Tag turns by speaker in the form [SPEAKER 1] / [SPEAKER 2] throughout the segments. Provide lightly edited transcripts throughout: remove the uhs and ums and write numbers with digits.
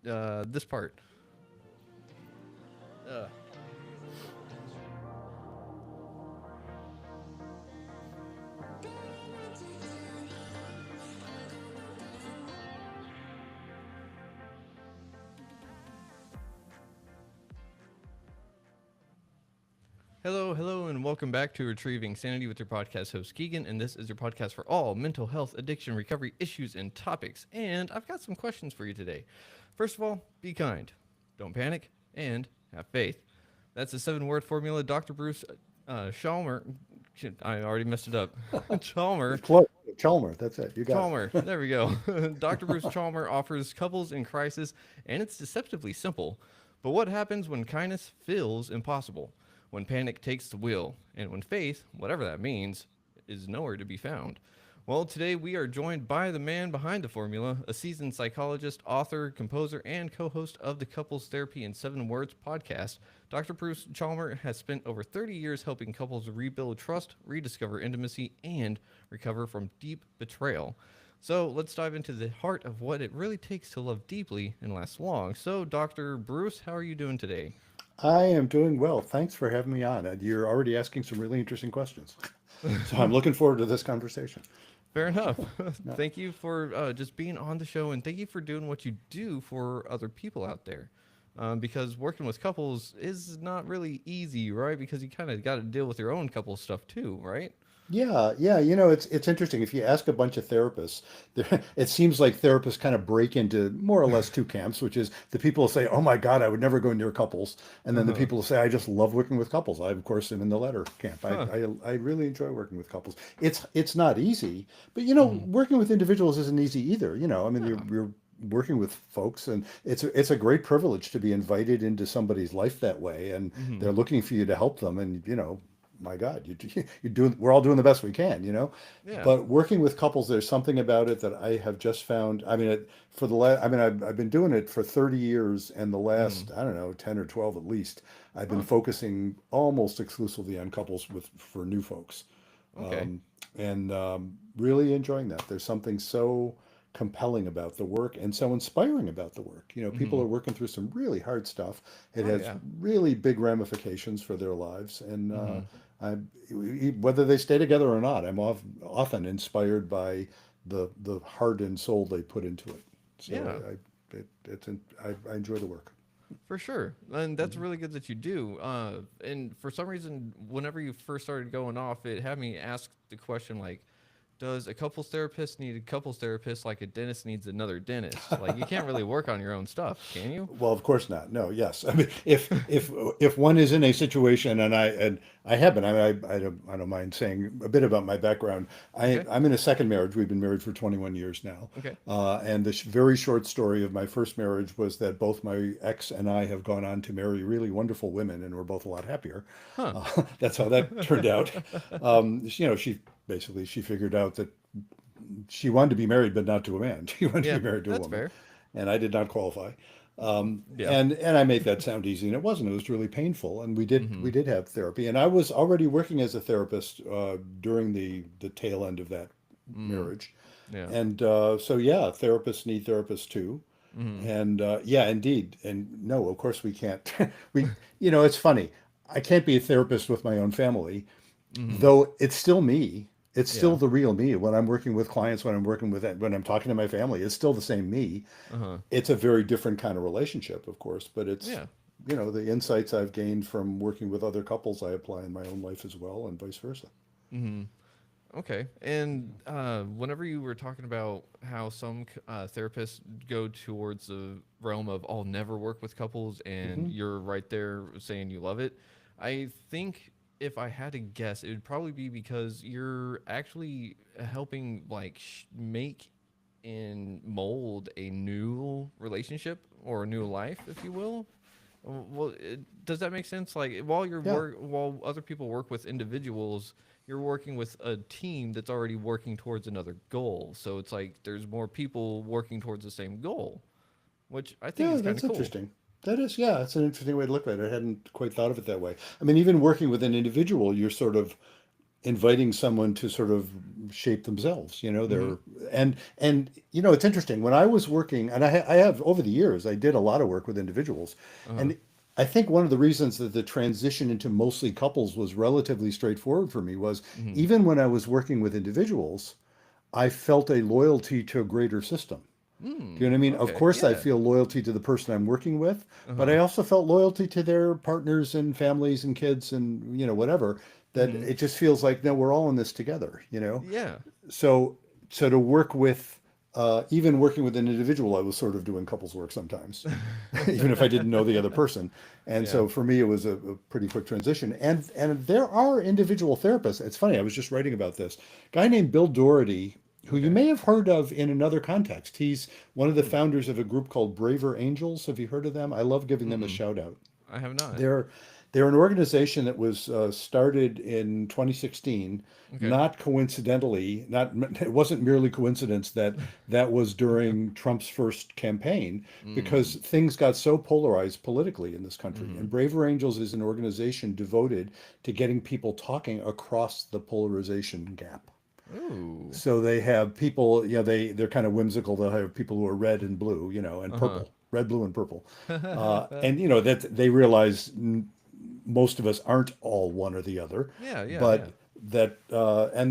[SPEAKER 1] this part. Uh, Hello, hello, and welcome back to Retrieving Sanity with your podcast host Keegan, and this is your podcast for all mental health, addiction, recovery issues, and topics. And I've got some questions for you today. First of all, be kind, don't panic, and have faith. That's a seven-word formula. Dr. Bruce Chalmer, I already messed it up. Chalmer,
[SPEAKER 2] Close. Chalmer, that's it. You got
[SPEAKER 1] Chalmer,
[SPEAKER 2] it.
[SPEAKER 1] there we go. Dr. Bruce Chalmer offers couples in crisis, and it's deceptively simple. But what happens when kindness feels impossible? When panic takes the wheel, and when faith, whatever that means, is nowhere to be found? Well, today we are joined by the man behind the formula, a seasoned psychologist, author, composer, and co host of the Couples Therapy in 7 Words podcast. Dr. Bruce Chalmer has spent over 30 years helping couples rebuild trust, rediscover intimacy, and recover from deep betrayal. So let's dive into the heart of what it really takes to love deeply and last long. So, Dr. Bruce, how are you doing today?
[SPEAKER 2] I am doing well. Thanks for having me on. And you're already asking some really interesting questions. So I'm looking forward to this conversation.
[SPEAKER 1] Fair enough.
[SPEAKER 2] Yeah.
[SPEAKER 1] Thank you for just being on the show, and thank you for doing what you do for other people out there. Because working with couples is not really easy, right? Because you kind of got to deal with your own couple stuff too, right?
[SPEAKER 2] Yeah. It's interesting. If you ask a bunch of therapists, it seems like therapists kind of break into more or less two camps, which is the people who say, "Oh my God, I would never go near couples," and
[SPEAKER 1] Uh
[SPEAKER 2] then the
[SPEAKER 1] huh.
[SPEAKER 2] people who say, "I just love working with couples." I, of course, am in the latter camp.
[SPEAKER 1] Huh.
[SPEAKER 2] I really enjoy working with couples. It's not easy, but
[SPEAKER 1] Mm-hmm.
[SPEAKER 2] working with individuals isn't easy either. I mean,
[SPEAKER 1] No.
[SPEAKER 2] you're working with folks, and it's a great privilege to be invited into somebody's life that way, and
[SPEAKER 1] Mm-hmm.
[SPEAKER 2] they're looking for you to help them, and my God, you're doing, we're all doing the best we can.
[SPEAKER 1] Yeah.
[SPEAKER 2] But working with couples, there's something about it that I have just found. I mean, for the last, I mean, I've been doing it for 30 years, and the
[SPEAKER 1] Mm-hmm.
[SPEAKER 2] last, I don't know, 10 or 12 at least, I've been
[SPEAKER 1] Huh.
[SPEAKER 2] focusing almost exclusively on couples for new folks,
[SPEAKER 1] Okay.
[SPEAKER 2] and really enjoying that. There's something so compelling about the work and so inspiring about the work. People
[SPEAKER 1] Mm-hmm.
[SPEAKER 2] are working through some really hard stuff. It
[SPEAKER 1] Oh
[SPEAKER 2] has
[SPEAKER 1] yeah.
[SPEAKER 2] really big ramifications for their lives, and
[SPEAKER 1] Mm-hmm.
[SPEAKER 2] I, whether they stay together or not, I'm often inspired by the heart and soul they put into it. So
[SPEAKER 1] Yeah.
[SPEAKER 2] I enjoy the work.
[SPEAKER 1] For sure. And that's
[SPEAKER 2] Mhm.
[SPEAKER 1] really good that you do. And for some reason, whenever you first started going off, it had me ask the question like, does a couples therapist need a couples therapist like a dentist needs another dentist? Like, you can't really work on your own stuff, can you?
[SPEAKER 2] Well, of course not. No, yes. I mean, if one is in a situation, and I have been, I don't mind saying a bit about my background.
[SPEAKER 1] Okay.
[SPEAKER 2] I'm in a second marriage. We've been married for 21 years now,
[SPEAKER 1] Okay.
[SPEAKER 2] and the very short story of my first marriage was that both my ex and I have gone on to marry really wonderful women, and we're both a lot happier.
[SPEAKER 1] Huh.
[SPEAKER 2] That's how that turned out. She figured out that she wanted to be married, but not to a man. She wanted to
[SPEAKER 1] Yeah,
[SPEAKER 2] be married to a
[SPEAKER 1] that's
[SPEAKER 2] woman,
[SPEAKER 1] fair.
[SPEAKER 2] and I did not qualify.
[SPEAKER 1] Yeah.
[SPEAKER 2] And I made that sound easy, and it wasn't. It was really painful, and we did
[SPEAKER 1] Mm-hmm.
[SPEAKER 2] we did have therapy, and I was already working as a therapist during the tail end of that
[SPEAKER 1] Mm.
[SPEAKER 2] marriage,
[SPEAKER 1] Yeah.
[SPEAKER 2] and so yeah, therapists need therapists too,
[SPEAKER 1] Mm-hmm.
[SPEAKER 2] and yeah, indeed, and no, of course we can't. It's funny. I can't be a therapist with my own family,
[SPEAKER 1] Mm-hmm.
[SPEAKER 2] though it's still me. It's still
[SPEAKER 1] Yeah.
[SPEAKER 2] the real me when I'm working with clients, when I'm talking to my family. It's still the same me.
[SPEAKER 1] Uh-huh.
[SPEAKER 2] It's a very different kind of relationship, of course, but it's,
[SPEAKER 1] Yeah.
[SPEAKER 2] the insights I've gained from working with other couples I apply in my own life as well, and vice versa.
[SPEAKER 1] Mm-hmm. Okay. And whenever you were talking about how some therapists go towards the realm of I'll never work with couples, and
[SPEAKER 2] Hmm.
[SPEAKER 1] you're right there saying you love it, I think if I had to guess, it would probably be because you're actually helping like make and mold a new relationship or a new life, if you will. Well, does that make sense? Like
[SPEAKER 2] Yeah.
[SPEAKER 1] while other people work with individuals, you're working with a team that's already working towards another goal. So it's like there's more people working towards the same goal, which I think
[SPEAKER 2] Yeah,
[SPEAKER 1] is kind of
[SPEAKER 2] that's
[SPEAKER 1] cool.
[SPEAKER 2] interesting. That is, yeah, it's an interesting way to look at it. I hadn't quite thought of it that way. I mean, even working with an individual, you're sort of inviting someone to sort of shape themselves,
[SPEAKER 1] Mm-hmm.
[SPEAKER 2] and it's interesting when I was working, and I have over the years I did a lot of work with individuals,
[SPEAKER 1] Uh-huh.
[SPEAKER 2] and I think one of the reasons that the transition into mostly couples was relatively straightforward for me was
[SPEAKER 1] Mm-hmm.
[SPEAKER 2] even when I was working with individuals, I felt a loyalty to a greater system. Do you know what I mean? Of
[SPEAKER 1] Okay.
[SPEAKER 2] course, I
[SPEAKER 1] Yeah.
[SPEAKER 2] feel loyalty to the person I'm working with, but
[SPEAKER 1] Uh-huh.
[SPEAKER 2] I also felt loyalty to their partners and families and kids and, whatever. That
[SPEAKER 1] Mm-hmm.
[SPEAKER 2] it just feels like, no, we're all in this together.
[SPEAKER 1] Yeah.
[SPEAKER 2] So, so to work with, even working with an individual, I was sort of doing couples work sometimes, even if I didn't know the other person. And
[SPEAKER 1] Yeah.
[SPEAKER 2] so for me, it was a pretty quick transition. And there are individual therapists. It's funny, I was just writing about this. A guy named Bill Doherty, who you
[SPEAKER 1] Okay.
[SPEAKER 2] may have heard of in another context. He's one of the
[SPEAKER 1] Hmm.
[SPEAKER 2] founders of a group called Braver Angels. Have you heard of them? I love giving them a
[SPEAKER 1] Mm-mm.
[SPEAKER 2] shout out.
[SPEAKER 1] I have not.
[SPEAKER 2] They're they're an organization that was started in 2016,
[SPEAKER 1] Okay.
[SPEAKER 2] not coincidentally, not it wasn't merely coincidence that that was during Trump's first campaign, because
[SPEAKER 1] Mm.
[SPEAKER 2] things got so polarized politically in this country.
[SPEAKER 1] Mm-hmm.
[SPEAKER 2] And Braver Angels is an organization devoted to getting people talking across the polarization gap.
[SPEAKER 1] Ooh.
[SPEAKER 2] So they have people, they're kind of whimsical. They'll have people who are red and blue, and
[SPEAKER 1] Uh-huh.
[SPEAKER 2] purple, red, blue, and purple, and that they realize most of us aren't all one or the other,
[SPEAKER 1] Yeah, yeah, yeah.
[SPEAKER 2] but that and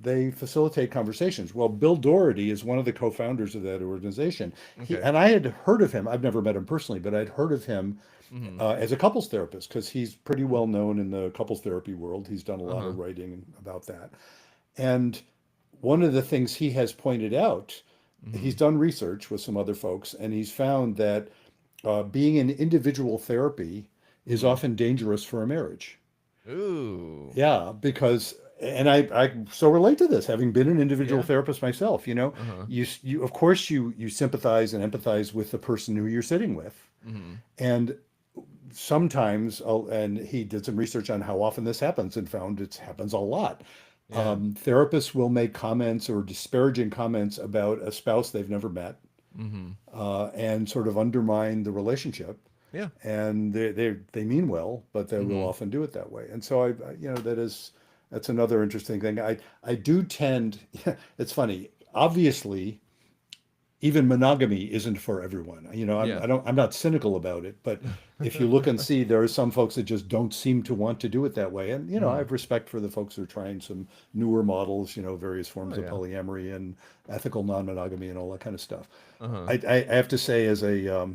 [SPEAKER 2] they facilitate conversations. Well, Bill Doherty is one of the co-founders of that organization. He
[SPEAKER 1] Okay.
[SPEAKER 2] and I had heard of him. I've never met him personally, but I'd heard of him
[SPEAKER 1] Mm-hmm.
[SPEAKER 2] as a couples therapist because he's pretty
[SPEAKER 1] Mm.
[SPEAKER 2] well known in the couples therapy world. He's done a lot
[SPEAKER 1] Uh-huh.
[SPEAKER 2] of writing about that. And one of the things he has pointed out,
[SPEAKER 1] Mm-hmm.
[SPEAKER 2] he's done research with some other folks, and he's found that being in individual therapy is
[SPEAKER 1] Mm-hmm.
[SPEAKER 2] often dangerous for a marriage.
[SPEAKER 1] Ooh.
[SPEAKER 2] Yeah, because and I so relate to this, having been an individual
[SPEAKER 1] Yeah.
[SPEAKER 2] therapist myself.
[SPEAKER 1] Uh-huh.
[SPEAKER 2] You of course you sympathize and empathize with the person who you're sitting with,
[SPEAKER 1] Mm-hmm.
[SPEAKER 2] and sometimes, and he did some research on how often this happens and found it happens a lot.
[SPEAKER 1] Yeah.
[SPEAKER 2] Therapists will make comments or disparaging comments about a spouse they've never met,
[SPEAKER 1] Mm-hmm.
[SPEAKER 2] and sort of undermine the relationship.
[SPEAKER 1] Yeah.
[SPEAKER 2] And they mean well, but they will
[SPEAKER 1] Mm-hmm.
[SPEAKER 2] often do it that way. And so that's another interesting thing. I do tend. It's funny. Obviously, even monogamy isn't for everyone.
[SPEAKER 1] Yeah.
[SPEAKER 2] I'm not cynical about it, but if you look and see, there are some folks that just don't seem to want to do it that way. And I
[SPEAKER 1] Mm-hmm.
[SPEAKER 2] have respect for the folks who are trying some newer models, various
[SPEAKER 1] Oh
[SPEAKER 2] forms of
[SPEAKER 1] yeah.
[SPEAKER 2] polyamory and ethical non-monogamy and all that kind of stuff.
[SPEAKER 1] Uh-huh.
[SPEAKER 2] I have to say, as a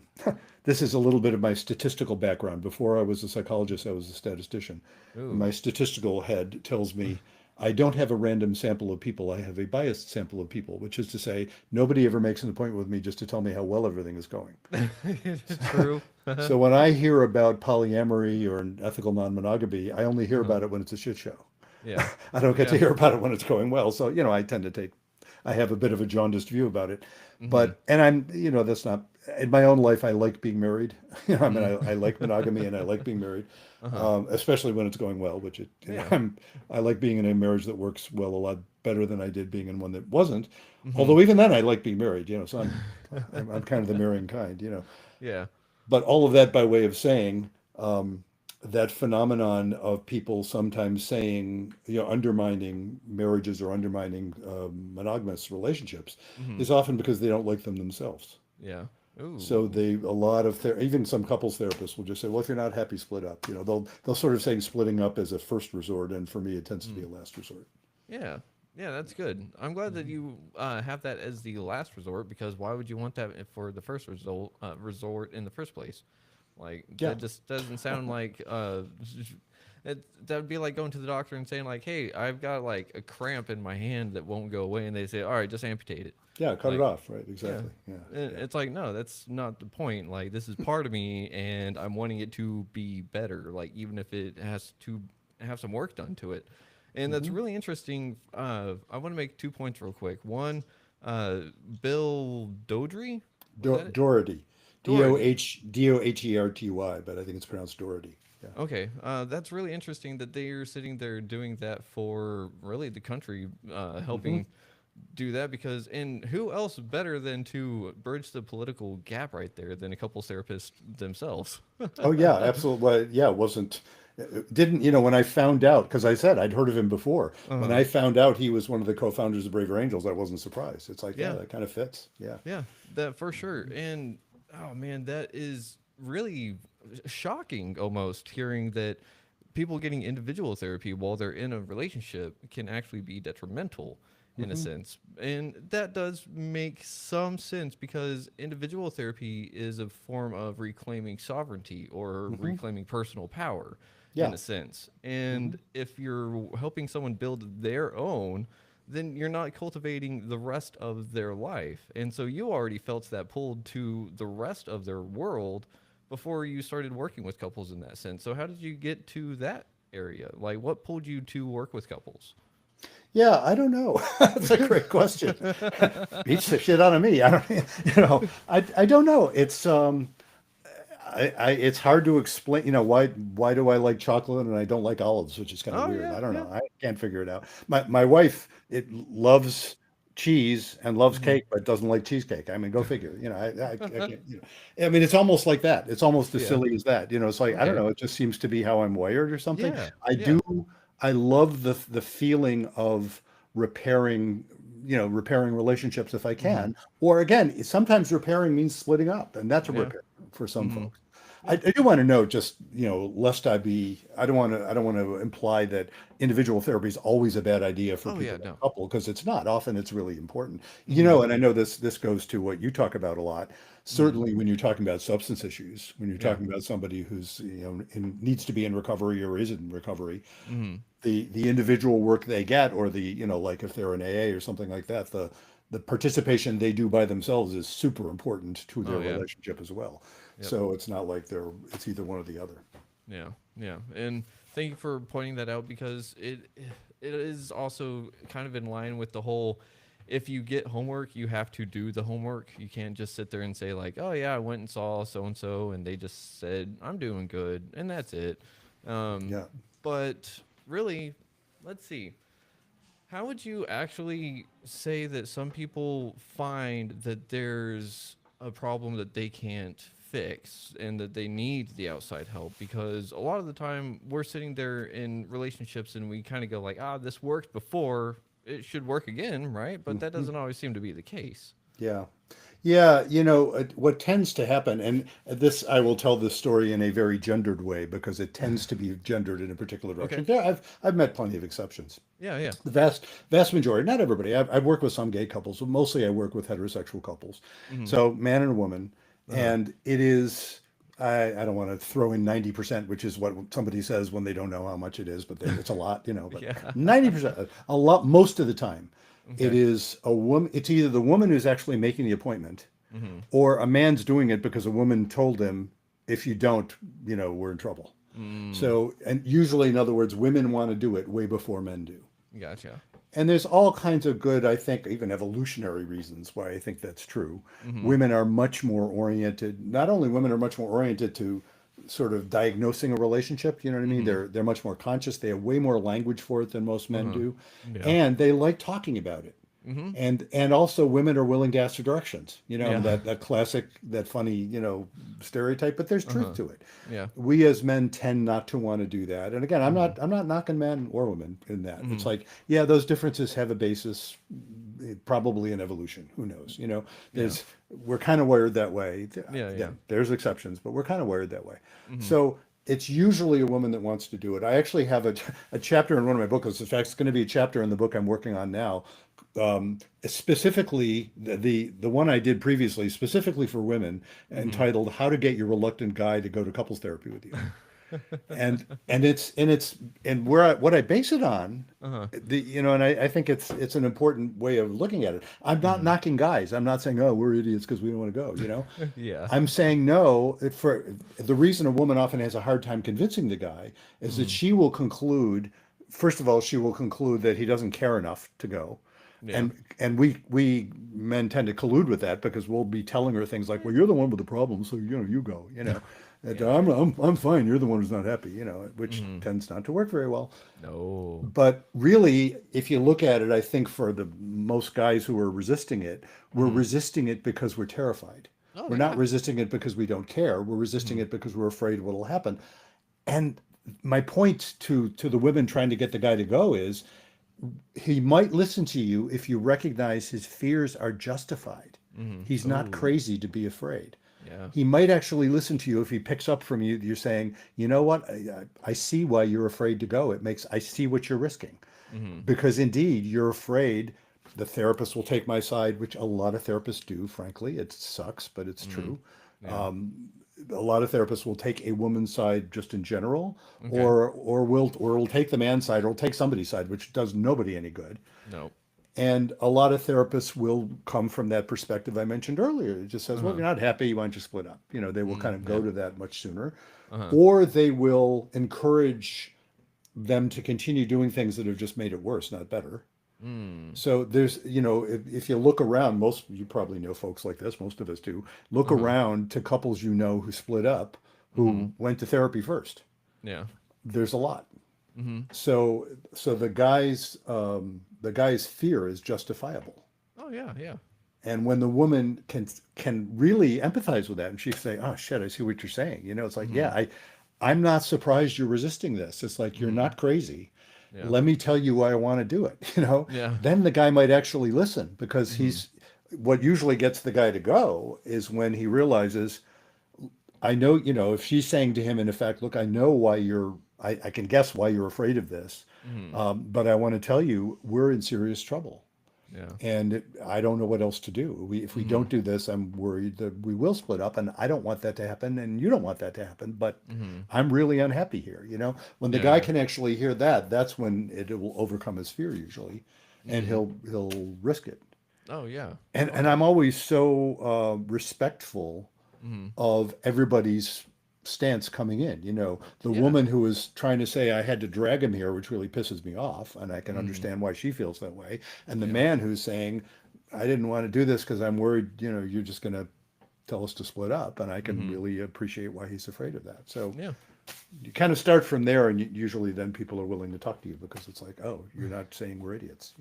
[SPEAKER 2] this is a little bit of my statistical background. Before I was a psychologist, I was a statistician. And
[SPEAKER 1] Ooh.
[SPEAKER 2] my statistical head tells me I don't have a random sample of people. I have a biased sample of people, which is to say, nobody ever makes an appointment with me just to tell me how well everything is going.
[SPEAKER 1] True.
[SPEAKER 2] So when I hear about polyamory or an ethical non-monogamy, I only hear
[SPEAKER 1] Uh-huh.
[SPEAKER 2] about it when it's a shit show.
[SPEAKER 1] Yeah.
[SPEAKER 2] I don't get to
[SPEAKER 1] Yeah.
[SPEAKER 2] hear about it when it's going well. So, I have a bit of a jaundiced view about it.
[SPEAKER 1] Mm-hmm.
[SPEAKER 2] But, and that's not, in my own life, I like being married. I mean,
[SPEAKER 1] Mm.
[SPEAKER 2] I like monogamy and I like being married,
[SPEAKER 1] Uh-huh.
[SPEAKER 2] especially when it's going well, which
[SPEAKER 1] Yeah.
[SPEAKER 2] I like being in a marriage that works well a lot better than I did being in one that wasn't.
[SPEAKER 1] Mm-hmm.
[SPEAKER 2] Although even then, I like being married, so I'm kind of the marrying kind.
[SPEAKER 1] Yeah.
[SPEAKER 2] But all of that by way of saying, that phenomenon of people sometimes saying, undermining marriages or undermining monogamous relationships
[SPEAKER 1] Mm-hmm.
[SPEAKER 2] is often because they don't like them themselves.
[SPEAKER 1] Yeah.
[SPEAKER 2] So
[SPEAKER 1] Ooh.
[SPEAKER 2] a lot of even some couples therapists will just say, well, if you're not happy, split up. They'll sort of saying splitting up as a first resort, and for me, it tends to be
[SPEAKER 1] Mm.
[SPEAKER 2] a last resort.
[SPEAKER 1] Yeah. Yeah, that's good. I'm glad that you have that as the last resort because why would you want that for the first resort in the first place? Like
[SPEAKER 2] Yeah.
[SPEAKER 1] that just doesn't sound like that would be like going to the doctor and saying like, "Hey, I've got like a cramp in my hand that won't go away," and they say, "All right, just amputate it."
[SPEAKER 2] Yeah, cut it
[SPEAKER 1] Like,
[SPEAKER 2] off, right?
[SPEAKER 1] yeah,
[SPEAKER 2] Exactly. Yeah, yeah.
[SPEAKER 1] it's like no, that's not the point. Like this is part of me, and I'm wanting it to be better. Like even if it has to have some work done to it, and that's
[SPEAKER 2] Hmm.
[SPEAKER 1] really interesting. I want to make 2 points real quick. One, uh, Bill Dodry, was that it?
[SPEAKER 2] Doherty,
[SPEAKER 1] Doherty.
[SPEAKER 2] Doherty, but I think it's pronounced Doherty. Yeah.
[SPEAKER 1] Okay, that's really interesting that they're sitting there doing that for really the country,
[SPEAKER 2] Hmm.
[SPEAKER 1] helping do that because and who else better than to bridge the political gap right there than a couple therapists themselves?
[SPEAKER 2] Oh yeah, absolutely. Well, yeah, it wasn't. Didn't, when I found out, because I said I'd heard of him before, when
[SPEAKER 1] Uh-huh.
[SPEAKER 2] I found out he was one of the co-founders of Braver Angels, I wasn't surprised. It's like, yeah,
[SPEAKER 1] Yeah.
[SPEAKER 2] that kind of fits. Yeah.
[SPEAKER 1] Yeah, that for sure. And oh man, that is really shocking almost hearing that people getting individual therapy while they're in a relationship can actually be detrimental in a
[SPEAKER 2] Hmm.
[SPEAKER 1] sense. And that does make some sense because individual therapy is a form of reclaiming sovereignty or
[SPEAKER 2] Hmm.
[SPEAKER 1] reclaiming personal power in
[SPEAKER 2] Yeah.
[SPEAKER 1] a sense.
[SPEAKER 2] Hmm.
[SPEAKER 1] And if you're helping someone build their own, then you're not cultivating the rest of their life. And so you already felt that pulled to the rest of their world before you started working with couples in that sense. So how did you get to that area? Like what pulled you to work with couples?
[SPEAKER 2] Yeah, I don't know. That's a great question. Beats the shit out of me. I don't, I don't know. It's hard to explain, why do I like chocolate and I don't like olives, which is kind of
[SPEAKER 1] Oh
[SPEAKER 2] weird.
[SPEAKER 1] yeah,
[SPEAKER 2] I don't
[SPEAKER 1] yeah.
[SPEAKER 2] know. I can't figure it out. My wife, it loves cheese and loves
[SPEAKER 1] Hmm.
[SPEAKER 2] cake, but doesn't like cheesecake. I mean, go figure. I can't. I mean, it's almost like that. It's almost as
[SPEAKER 1] Yeah.
[SPEAKER 2] silly as that. It's like I don't
[SPEAKER 1] Okay.
[SPEAKER 2] know. It just seems to be how I'm wired or something.
[SPEAKER 1] Yeah.
[SPEAKER 2] I
[SPEAKER 1] Yeah.
[SPEAKER 2] do. I love the feeling of repairing, repairing relationships if I
[SPEAKER 1] Hmm.
[SPEAKER 2] can. Or again, sometimes repairing means splitting up, and that's a
[SPEAKER 1] Yeah.
[SPEAKER 2] repair for some
[SPEAKER 1] Hmm.
[SPEAKER 2] folks.
[SPEAKER 1] Yeah.
[SPEAKER 2] I do want to note, just lest I don't want to imply that individual therapy is always a bad idea for
[SPEAKER 1] Oh yeah.
[SPEAKER 2] people in
[SPEAKER 1] No.
[SPEAKER 2] a couple, because it's not. Often it's really important.
[SPEAKER 1] Hmm.
[SPEAKER 2] And I know this goes to what you talk about a lot.
[SPEAKER 1] Hmm.
[SPEAKER 2] Certainly when you're talking about substance issues, when you're
[SPEAKER 1] Yeah.
[SPEAKER 2] talking about somebody who's needs to be in recovery or is in recovery,
[SPEAKER 1] Hmm.
[SPEAKER 2] the individual work they get, or like if they're in AA or something like that, the participation they do by themselves is super important to
[SPEAKER 1] Oh
[SPEAKER 2] their
[SPEAKER 1] yeah.
[SPEAKER 2] relationship as well.
[SPEAKER 1] Yep.
[SPEAKER 2] So it's not like it's either one or the other.
[SPEAKER 1] Yeah, yeah, and thank you for pointing that out because it is also kind of in line with the whole. If you get homework, you have to do the homework. You can't just sit there and say like, "Oh yeah, I went and saw so and they just said I'm doing good," and that's it. Um,
[SPEAKER 2] Yeah.
[SPEAKER 1] but really, let's see. How would you actually say that some people find that there's a problem that they can't fix and that they need the outside help? Because a lot of the time we're sitting there in relationships and we kind of go like, ah, this worked before, it should work again, right? But that
[SPEAKER 2] Mhm.
[SPEAKER 1] doesn't always seem to be the case.
[SPEAKER 2] Yeah. Yeah, what tends to happen, and this, I will tell this story in a very gendered way because it tends to be gendered in a particular
[SPEAKER 1] Okay.
[SPEAKER 2] direction. Yeah, I've met plenty of exceptions.
[SPEAKER 1] Yeah, yeah.
[SPEAKER 2] The vast majority, not everybody. I've worked with some gay couples, but mostly I work with heterosexual couples.
[SPEAKER 1] Mm-hmm.
[SPEAKER 2] So man and a woman,
[SPEAKER 1] Uh-huh.
[SPEAKER 2] and it is. I don't want to throw in 90%, which is what somebody says when they don't know how much it is, but it's a lot, but
[SPEAKER 1] Yeah.
[SPEAKER 2] 90%, a lot, most of the time, it
[SPEAKER 1] Okay.
[SPEAKER 2] is a woman. It's either the woman who's actually making the appointment,
[SPEAKER 1] Mm-hmm.
[SPEAKER 2] or a man's doing it because a woman told him, if you don't, we're in trouble.
[SPEAKER 1] Mm.
[SPEAKER 2] So, and usually, in other words, women want to do it way before men do.
[SPEAKER 1] Gotcha.
[SPEAKER 2] And there's all kinds of good, I think, even evolutionary reasons why I think that's true.
[SPEAKER 1] Mm-hmm.
[SPEAKER 2] Women are much more oriented, not only women are much more oriented to sort of diagnosing a relationship, you know what I mean?
[SPEAKER 1] Mm-hmm.
[SPEAKER 2] They're much more conscious. They have way more language for it than most men
[SPEAKER 1] Uh-huh.
[SPEAKER 2] do.
[SPEAKER 1] Yeah.
[SPEAKER 2] And they like talking about it.
[SPEAKER 1] Mm-hmm.
[SPEAKER 2] And also women are willing to ask for directions,
[SPEAKER 1] Yeah.
[SPEAKER 2] that classic, that funny, stereotype, but there's truth
[SPEAKER 1] Uh-huh.
[SPEAKER 2] to it.
[SPEAKER 1] Yeah.
[SPEAKER 2] We as men tend not to want to do that. And again,
[SPEAKER 1] Mm-hmm.
[SPEAKER 2] I'm not knocking men or women in that. It's
[SPEAKER 1] Mm-hmm.
[SPEAKER 2] like, yeah, those differences have a basis, probably in evolution. Who knows?
[SPEAKER 1] Yeah.
[SPEAKER 2] We're kind of wired that way.
[SPEAKER 1] Yeah, yeah.
[SPEAKER 2] Again, there's exceptions, but we're kind of wired that way.
[SPEAKER 1] Mhm.
[SPEAKER 2] So it's usually a woman that wants to do it. I actually have a chapter in one of my books. In fact, it's going to be a chapter in the book I'm working on now, specifically the one I did previously, specifically for women,
[SPEAKER 1] Mhm.
[SPEAKER 2] entitled "How to Get Your Reluctant Guy to Go to Couples Therapy with You." And where what I base it on,
[SPEAKER 1] Uh-huh.
[SPEAKER 2] and I think it's an important way of looking at it. I'm not
[SPEAKER 1] Mhm.
[SPEAKER 2] knocking guys. I'm not saying, oh, we're idiots because we don't want to go.
[SPEAKER 1] Yeah.
[SPEAKER 2] I'm saying no. For the reason a woman often has a hard time convincing the guy is that
[SPEAKER 1] Mhm.
[SPEAKER 2] she will conclude, first of all, she will conclude that he doesn't care enough to go,
[SPEAKER 1] Yeah.
[SPEAKER 2] and we men tend to collude with that because we'll be telling her things like, well, you're the one with the problem, so you go. That
[SPEAKER 1] Yeah.
[SPEAKER 2] I'm fine. You're the one who's not happy. Which
[SPEAKER 1] Mhm.
[SPEAKER 2] tends not to work very well.
[SPEAKER 1] No.
[SPEAKER 2] But really, if you look at it, I think for the most guys who are resisting it, we're
[SPEAKER 1] Mhm.
[SPEAKER 2] resisting it because we're terrified.
[SPEAKER 1] Oh
[SPEAKER 2] We're not
[SPEAKER 1] yeah.
[SPEAKER 2] resisting it because we don't care. We're resisting
[SPEAKER 1] Mhm.
[SPEAKER 2] it because we're afraid what'll happen. And my point to the women trying to get the guy to go is he might listen to you if you recognize his fears are justified. He's not
[SPEAKER 1] Oh,
[SPEAKER 2] crazy to be afraid.
[SPEAKER 1] yeah.
[SPEAKER 2] He might actually listen to you if he picks up from you. You're saying, you know what? I see why you're afraid to go. I see what you're risking.
[SPEAKER 1] Mm-hmm.
[SPEAKER 2] Because indeed, you're afraid the therapist will take my side, which a lot of therapists do, frankly. It sucks, but it's
[SPEAKER 1] Mm-hmm.
[SPEAKER 2] true.
[SPEAKER 1] Yeah.
[SPEAKER 2] A lot of therapists will take a woman's side just in general,
[SPEAKER 1] Okay.
[SPEAKER 2] or will take the man's side, or will take somebody's side, which does nobody any good.
[SPEAKER 1] No.
[SPEAKER 2] And a lot of therapists will come from that perspective I mentioned earlier. It just says, well, if
[SPEAKER 1] Uh-huh.
[SPEAKER 2] you're not happy, why don't you split up? They will kind of go
[SPEAKER 1] Yeah.
[SPEAKER 2] to that much sooner.
[SPEAKER 1] Uh-huh.
[SPEAKER 2] Or they will encourage them to continue doing things that have just made it worse, not better.
[SPEAKER 1] Mm.
[SPEAKER 2] So if you look around, you probably know folks like this, most of us do. Look
[SPEAKER 1] Uh-huh.
[SPEAKER 2] around to couples who split up,
[SPEAKER 1] Mm-hmm.
[SPEAKER 2] who went to therapy first.
[SPEAKER 1] Yeah.
[SPEAKER 2] There's a lot.
[SPEAKER 1] Mm-hmm.
[SPEAKER 2] So the guy's fear is justifiable.
[SPEAKER 1] Oh yeah, yeah.
[SPEAKER 2] And when the woman can really empathize with that, and she say, "Oh shit, I see what you're saying." It's like,
[SPEAKER 1] Mm-hmm.
[SPEAKER 2] yeah, I'm not surprised you're resisting this. It's like you're
[SPEAKER 1] Mm-hmm.
[SPEAKER 2] not crazy.
[SPEAKER 1] Yeah.
[SPEAKER 2] Let me tell you why I want to do it.
[SPEAKER 1] Yeah.
[SPEAKER 2] Then the guy might actually listen, because
[SPEAKER 1] Mm-hmm.
[SPEAKER 2] he's what usually gets the guy to go is when he realizes, I know, if she's saying to him, in effect, look, I know why I can guess why you're afraid of this,
[SPEAKER 1] Mm-hmm.
[SPEAKER 2] but I want to tell you we're in serious trouble.
[SPEAKER 1] Yeah.
[SPEAKER 2] And I don't know what else to do. If we
[SPEAKER 1] Mm-hmm.
[SPEAKER 2] don't do this, I'm worried that we will split up, and I don't want that to happen, and you don't want that to happen. But
[SPEAKER 1] Mm-hmm.
[SPEAKER 2] I'm really unhappy here. When the
[SPEAKER 1] Yeah,
[SPEAKER 2] guy
[SPEAKER 1] yeah.
[SPEAKER 2] can actually hear that, that's when it will overcome his fear usually, and
[SPEAKER 1] Mm-hmm.
[SPEAKER 2] he'll risk it.
[SPEAKER 1] Oh yeah.
[SPEAKER 2] And
[SPEAKER 1] Okay.
[SPEAKER 2] I'm always so respectful
[SPEAKER 1] Mm-hmm.
[SPEAKER 2] of everybody's stance coming in. The
[SPEAKER 1] Yeah.
[SPEAKER 2] woman who was trying to say I had to drag him here, which really pisses me off, and I can
[SPEAKER 1] Mm-hmm.
[SPEAKER 2] understand why she feels that way. And the
[SPEAKER 1] Yeah.
[SPEAKER 2] man who's saying I didn't want to do this because I'm worried, you're just going to tell us to split up, and I can
[SPEAKER 1] Mm-hmm.
[SPEAKER 2] really appreciate why he's afraid of that. So
[SPEAKER 1] Yeah.
[SPEAKER 2] you kind of start from there, and usually then people are willing to talk to you because it's like, oh, you're not saying we're idiots.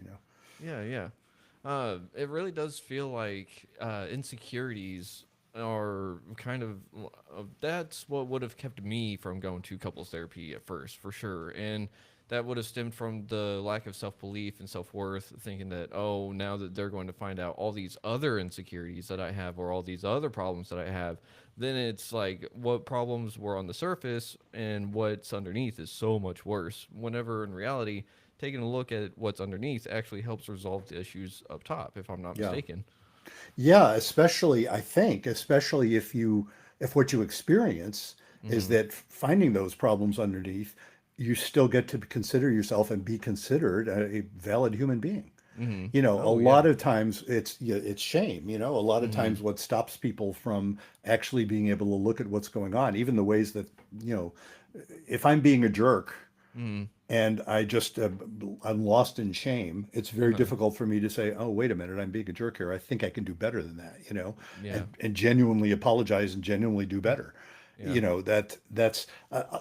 [SPEAKER 1] Yeah, yeah. It really does feel like insecurities are kind of that's what would have kept me from going to couples therapy at first, for sure. And that would have stemmed from the lack of self belief and self worth, thinking that, oh, now that they're going to find out all these other insecurities that I have or all these other problems that I have, then it's like what problems were on the surface and what's underneath is so much worse. Whenever in reality, taking a look at what's underneath actually helps resolve the issues up top, if I'm not
[SPEAKER 2] Yeah.
[SPEAKER 1] mistaken.
[SPEAKER 2] Yeah, especially if what you experience is
[SPEAKER 1] Mm-hmm.
[SPEAKER 2] that finding those problems underneath, you still get to consider yourself and be considered a valid human being.
[SPEAKER 1] Mm-hmm.
[SPEAKER 2] A
[SPEAKER 1] Oh yeah.
[SPEAKER 2] lot of times it's shame. A lot of
[SPEAKER 1] Mm-hmm.
[SPEAKER 2] times what stops people from actually being able to look at what's going on, even the ways that, if I'm being a jerk
[SPEAKER 1] Mm-hmm.
[SPEAKER 2] and I'm lost in shame, it's very
[SPEAKER 1] Uh-huh.
[SPEAKER 2] difficult for me to say, oh, wait a minute, I'm being a jerk here. I think I can do better than that,
[SPEAKER 1] Yeah.
[SPEAKER 2] and genuinely apologize and genuinely do better.
[SPEAKER 1] Yeah.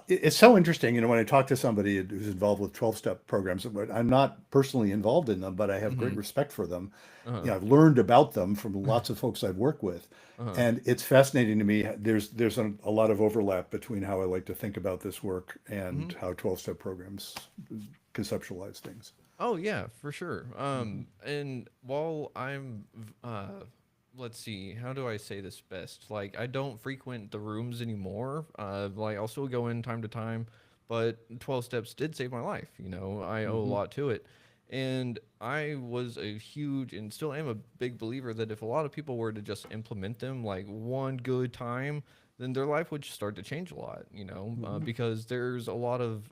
[SPEAKER 2] It's so interesting. When I talk to somebody who's involved with 12-step programs, but I'm not personally involved in them, but I have great
[SPEAKER 1] Mm-hmm.
[SPEAKER 2] respect for them.
[SPEAKER 1] Uh-huh.
[SPEAKER 2] I've learned about them from lots of folks I've worked with.
[SPEAKER 1] Uh-huh.
[SPEAKER 2] And it's fascinating to me. There's a lot of overlap between how I like to think about this work
[SPEAKER 1] Mm-hmm.
[SPEAKER 2] and how 12-step programs conceptualize things.
[SPEAKER 1] Oh yeah, for sure. And while let's see, how do I say this best? Like, I don't frequent the rooms anymore. Like, I'll still go in time to time, but 12 steps did save my life. I owe a
[SPEAKER 2] Hmm.
[SPEAKER 1] lot to it. And I was a huge and still am a big believer that if a lot of people were to just implement them like one good time, then their life would start to change a lot,
[SPEAKER 2] Hmm.
[SPEAKER 1] because there's a lot of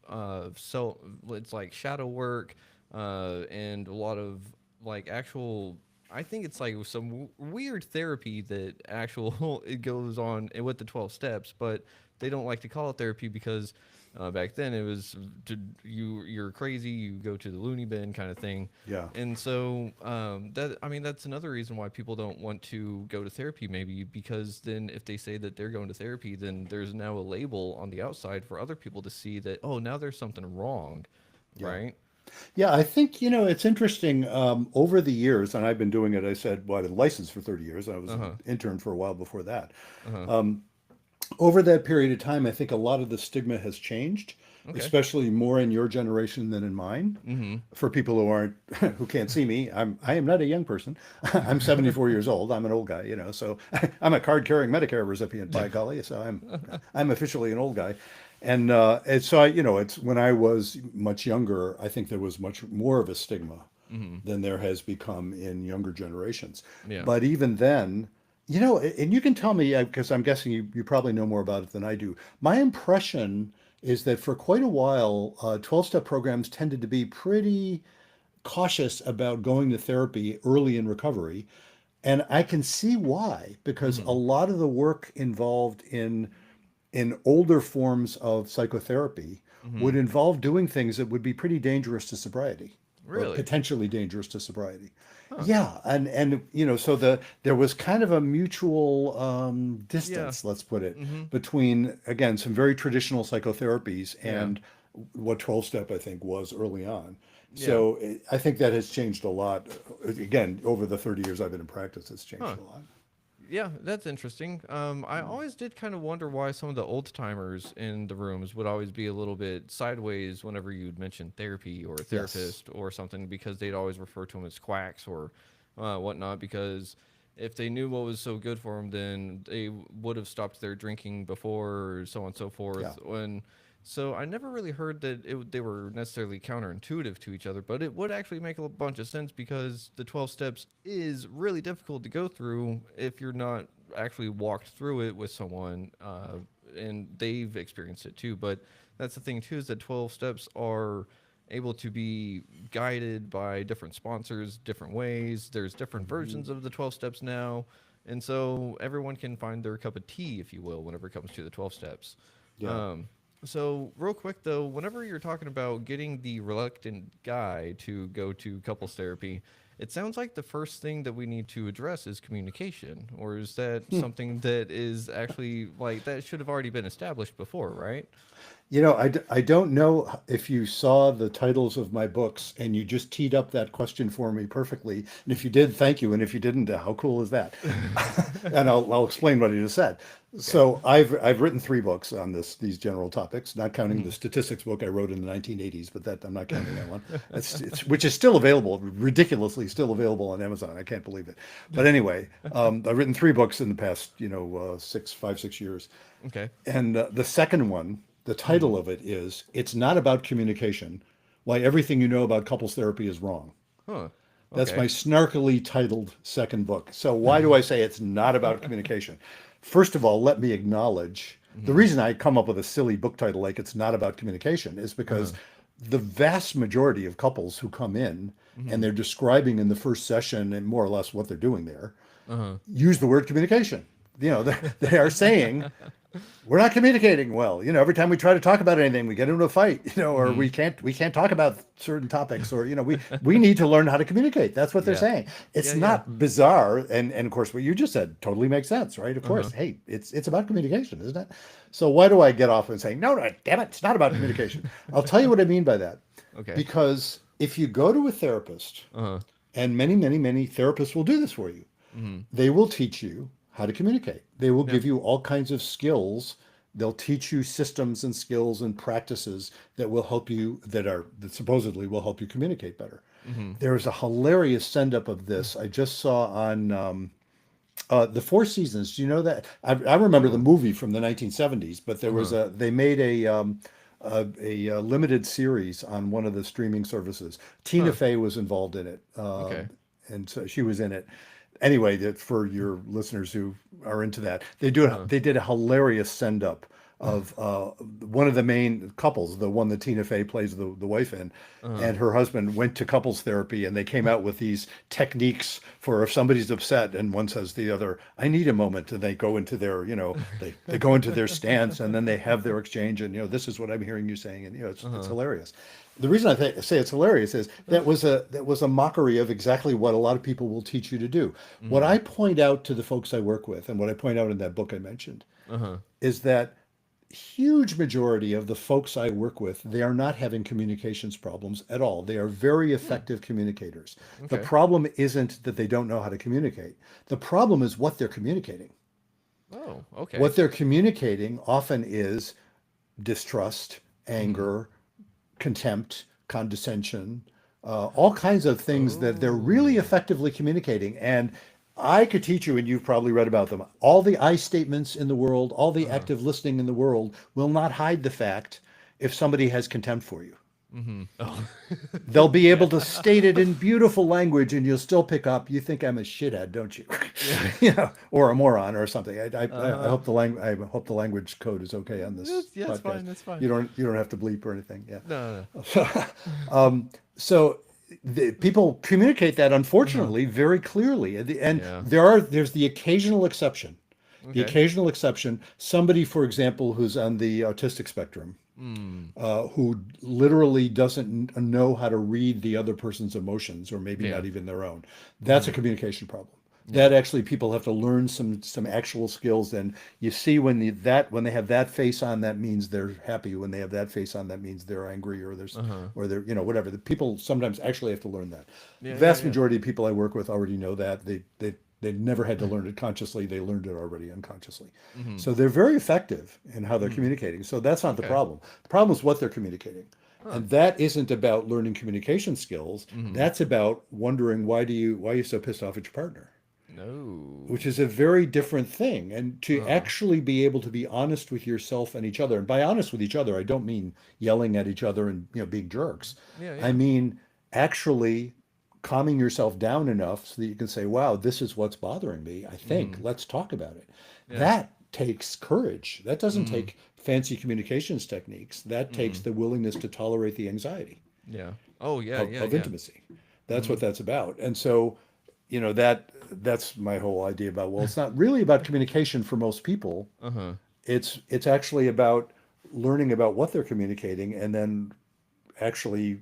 [SPEAKER 1] it's like shadow work, and a lot of like actual. I think it's like some weird therapy that actual it goes on with the 12 steps, but they don't like to call it therapy because back then it was you're crazy, you go to the loony bin kind of thing.
[SPEAKER 2] Yeah.
[SPEAKER 1] And so that I mean that's another reason why people don't want to go to therapy, maybe because then if they say that they're going to therapy, then there's now a label on the outside for other people to see that, oh, now there's something wrong,
[SPEAKER 2] Yeah.
[SPEAKER 1] right?
[SPEAKER 2] Yeah, I think, it's interesting. Over the years, and I've been doing it, I said, well, I've been licensed for 30 years. I was
[SPEAKER 1] Uh huh.
[SPEAKER 2] an intern for a while before that.
[SPEAKER 1] Uh huh.
[SPEAKER 2] Over that period of time, I think a lot of the stigma has changed.
[SPEAKER 1] Okay.
[SPEAKER 2] especially more in your generation than in mine.
[SPEAKER 1] Mm-hmm.
[SPEAKER 2] For people who aren't, who can't see me, I am not a young person. I'm 74 years old. I'm an old guy, so I'm a card carrying Medicare recipient, by golly. So I'm officially an old guy. And so it's when I was much younger, I think there was much more of a stigma
[SPEAKER 1] Mm-hmm.
[SPEAKER 2] than there has become in younger generations.
[SPEAKER 1] Yeah.
[SPEAKER 2] But even then, and you can tell me, because I'm guessing you probably know more about it than I do. My impression is that for quite a while, 12-step programs tended to be pretty cautious about going to therapy early in recovery. And I can see why, because a
[SPEAKER 1] Mm-hmm.
[SPEAKER 2] lot of the work involved in older forms of psychotherapy
[SPEAKER 1] Mm-hmm.
[SPEAKER 2] would involve doing things that would be pretty dangerous to sobriety or
[SPEAKER 1] Really?
[SPEAKER 2] potentially dangerous to sobriety.
[SPEAKER 1] Huh.
[SPEAKER 2] Yeah, and so there was kind of a mutual
[SPEAKER 1] Yeah.
[SPEAKER 2] distance, let's put it,
[SPEAKER 1] Mm-hmm.
[SPEAKER 2] between again some very traditional psychotherapies
[SPEAKER 1] Yeah.
[SPEAKER 2] and what 12 step I think was early on.
[SPEAKER 1] Yeah.
[SPEAKER 2] So I think that has changed a lot. Again, over the 30 years I've been in practice, it's changed
[SPEAKER 1] Huh.
[SPEAKER 2] a lot.
[SPEAKER 1] Yeah, that's interesting. I always did kind of wonder why some of the old timers in the rooms would always be a little bit sideways whenever you'd mention therapy or a
[SPEAKER 2] Yes.
[SPEAKER 1] therapist or something, because they'd always refer to them as quacks or whatnot. Because if they knew what was so good for them, then they would have stopped their drinking before, or so on and so
[SPEAKER 2] Yeah.
[SPEAKER 1] forth. So I never really heard that they were necessarily counterintuitive to each other, but it would actually make a bunch of sense because the 12 steps is really difficult to go through if you're not actually walked through it with someone, and they've experienced it too. But that's the thing too, is that 12 steps are able to be guided by different sponsors different ways. There's different versions of the 12 steps now, and so everyone can find their cup of tea, if you will, whenever it comes to the 12 steps.
[SPEAKER 2] Yeah.
[SPEAKER 1] um, so, real quick though, whenever you're talking about getting the reluctant guy to go to couples therapy, it sounds like the first thing that we need to address is communication. Or is that something that is actually like that should have already been established before, right?
[SPEAKER 2] I don't know if you saw the titles of my books and you just teed up that question for me perfectly. And if you did, thank you. And if you didn't, how cool is that? And I'll explain what I just said.
[SPEAKER 1] Okay.
[SPEAKER 2] So I've written 3 books on these general topics, not counting the
[SPEAKER 1] Mhm.
[SPEAKER 2] statistics book I wrote in the 1980s, but that I'm not counting that one. Which is still available, ridiculously still available on Amazon. I can't believe it. But anyway, I've written 3 books in the past, 6 years.
[SPEAKER 1] Okay.
[SPEAKER 2] And the second one, the
[SPEAKER 1] Hmm.
[SPEAKER 2] title of it is "It's Not About Communication: Why Everything You Know About Couples Therapy Is Wrong."
[SPEAKER 1] Huh.
[SPEAKER 2] That's my
[SPEAKER 1] Okay.
[SPEAKER 2] snarkily titled second book. So why do I say it's not about communication? First of all, let me acknowledge the
[SPEAKER 1] Hmm.
[SPEAKER 2] reason I come up with a silly book title like "It's Not About Communication" is because
[SPEAKER 1] Uh-huh.
[SPEAKER 2] the vast majority of couples who come in and
[SPEAKER 1] Hmm.
[SPEAKER 2] they're describing in the first session and more or less what they're doing there
[SPEAKER 1] Uh-huh.
[SPEAKER 2] use the word communication. They are saying we're not communicating well. Every time we try to talk about anything, we get into a fight, or
[SPEAKER 1] Hmm.
[SPEAKER 2] we can't talk about certain topics, or we need to learn how to communicate. That's what they're
[SPEAKER 1] Yeah.
[SPEAKER 2] saying. It's
[SPEAKER 1] Yeah. Yeah.
[SPEAKER 2] not bizarre, and of course what you just said totally makes sense, right? Of
[SPEAKER 1] Uh-huh.
[SPEAKER 2] course, hey, it's about communication, isn't it? So why do I get off and say no, damn it, it's not about communication? I'll tell you what I mean by that.
[SPEAKER 1] Okay.
[SPEAKER 2] Because if you go to a therapist,
[SPEAKER 1] Uh-huh.
[SPEAKER 2] and many, many, many therapists will do this for you,
[SPEAKER 1] Hmm.
[SPEAKER 2] they will teach you how to communicate. They will
[SPEAKER 1] Yeah.
[SPEAKER 2] give you all kinds of skills. They'll teach you systems and skills and practices that will help you, that supposedly will help you communicate better.
[SPEAKER 1] Hmm.
[SPEAKER 2] There's a hilarious send up of this I just saw on the Four Seasons. Do you know that? I remember the
[SPEAKER 1] Oh.
[SPEAKER 2] movie from the 1970s, but
[SPEAKER 1] Uh-huh.
[SPEAKER 2] they made a limited series on one of the streaming services. Tina
[SPEAKER 1] Huh.
[SPEAKER 2] Fey was involved in it,
[SPEAKER 1] Okay.
[SPEAKER 2] and so she was in it. Anyway, that for your listeners who are into that,
[SPEAKER 1] Uh-huh.
[SPEAKER 2] they did a hilarious send up of one of the main couples, the one that Tina Fey plays the wife in,
[SPEAKER 1] Uh-huh.
[SPEAKER 2] and her husband went to couples therapy, and they came out with these techniques for if somebody's upset, and one says to the other, "I need a moment," and they go into their, they go into their stance, and then they have their exchange, and this is what I'm hearing you saying, and it's
[SPEAKER 1] Uh-huh.
[SPEAKER 2] hilarious. The reason say it's hilarious is that was a mockery of exactly what a lot of people will teach you to do. What
[SPEAKER 1] Hmm.
[SPEAKER 2] I point out to the folks I work with, and what I point out in that book I mentioned,
[SPEAKER 1] Uh-huh.
[SPEAKER 2] is that huge majority of the folks I work with, they are not having communications problems at all. They are very
[SPEAKER 1] Hmm.
[SPEAKER 2] effective communicators. The
[SPEAKER 1] Okay.
[SPEAKER 2] problem isn't that they don't know how to communicate. The problem is what they're communicating.
[SPEAKER 1] Oh, okay.
[SPEAKER 2] What they're communicating often is distrust,
[SPEAKER 1] Mm-hmm.
[SPEAKER 2] anger, contempt, condescension, all kinds of things that they're really
[SPEAKER 1] Oh.
[SPEAKER 2] effectively communicating. And I could teach you, and you've probably read about them. All the I statements in the world, all the
[SPEAKER 1] Uh-huh.
[SPEAKER 2] active listening in the world will not hide the fact if somebody has contempt for you.
[SPEAKER 1] Mm-hmm. Oh.
[SPEAKER 2] They'll be
[SPEAKER 1] Yeah.
[SPEAKER 2] able to state it in beautiful language, and you'll still pick up. You think I'm a shithead, don't you?
[SPEAKER 1] Yeah.
[SPEAKER 2] Or a moron or something. I
[SPEAKER 1] Uh-huh.
[SPEAKER 2] hope I hope the language code is okay on this
[SPEAKER 1] Yeah, it's
[SPEAKER 2] podcast.
[SPEAKER 1] fine. That's fine.
[SPEAKER 2] You don't have to bleep or anything. Yeah.
[SPEAKER 1] No,
[SPEAKER 2] um, so people communicate that
[SPEAKER 1] no. Uh-huh.
[SPEAKER 2] unfortunately very clearly, and
[SPEAKER 1] Yeah.
[SPEAKER 2] there's the occasional exception. The
[SPEAKER 1] Okay.
[SPEAKER 2] occasional exception, somebody, for example, who's on the autistic spectrum,
[SPEAKER 1] Mm.
[SPEAKER 2] who literally doesn't know how to read the other person's emotions, or maybe
[SPEAKER 1] Yeah.
[SPEAKER 2] not even their own. That's a
[SPEAKER 1] Mm-hmm.
[SPEAKER 2] communication problem.
[SPEAKER 1] Yeah.
[SPEAKER 2] That actually people have to learn some actual skills. And you see when they have that face on, that means they're happy. When they have that face on, that means they're angry,
[SPEAKER 1] Uh-huh.
[SPEAKER 2] or they're whatever. The people sometimes actually have to learn that.
[SPEAKER 1] Yeah,
[SPEAKER 2] The
[SPEAKER 1] yeah,
[SPEAKER 2] vast
[SPEAKER 1] yeah.
[SPEAKER 2] majority of people I work with already know that. They never had to learn it consciously. They learned it already unconsciously.
[SPEAKER 1] Mm-hmm.
[SPEAKER 2] So they're very effective in how they're
[SPEAKER 1] Mm.
[SPEAKER 2] communicating. So that's not the
[SPEAKER 1] Okay.
[SPEAKER 2] problem. The problem is what they're communicating.
[SPEAKER 1] Huh.
[SPEAKER 2] And that isn't about learning communication skills.
[SPEAKER 1] Mm-hmm.
[SPEAKER 2] That's about wondering why are you so pissed off at your partner? Which
[SPEAKER 1] No.
[SPEAKER 2] is a very different thing. And to
[SPEAKER 1] Uh-huh.
[SPEAKER 2] actually be able to be honest with yourself and each other, and by honest with each other, I don't mean yelling at each other and being jerks.
[SPEAKER 1] Yeah,
[SPEAKER 2] I
[SPEAKER 1] yeah.
[SPEAKER 2] mean actually calming yourself down enough so that you can say, wow, this is what's bothering me. I think,
[SPEAKER 1] Mm-hmm.
[SPEAKER 2] let's talk about it.
[SPEAKER 1] Yeah.
[SPEAKER 2] That takes courage. That doesn't
[SPEAKER 1] Mm-hmm.
[SPEAKER 2] take fancy communications techniques. That takes
[SPEAKER 1] Mm-hmm.
[SPEAKER 2] the willingness to tolerate the anxiety
[SPEAKER 1] Yeah. Oh, yeah, yeah,
[SPEAKER 2] of
[SPEAKER 1] yeah.
[SPEAKER 2] intimacy. That's
[SPEAKER 1] Mm-hmm.
[SPEAKER 2] what that's about. And so, that's my whole idea about, well, it's not really about communication for most people.
[SPEAKER 1] Uh-huh.
[SPEAKER 2] It's actually about learning about what they're communicating, and then actually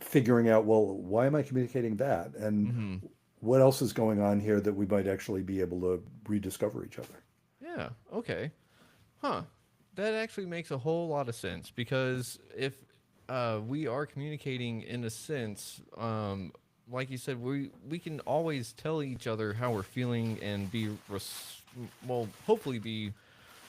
[SPEAKER 2] figuring out, well, why am I communicating that? And
[SPEAKER 1] Mm-hmm.
[SPEAKER 2] what else is going on here that we might actually be able to rediscover each other?
[SPEAKER 1] Yeah. Okay. Huh. That actually makes a whole lot of sense because if we are communicating in a sense, like you said, we can always tell each other how we're feeling and well, hopefully be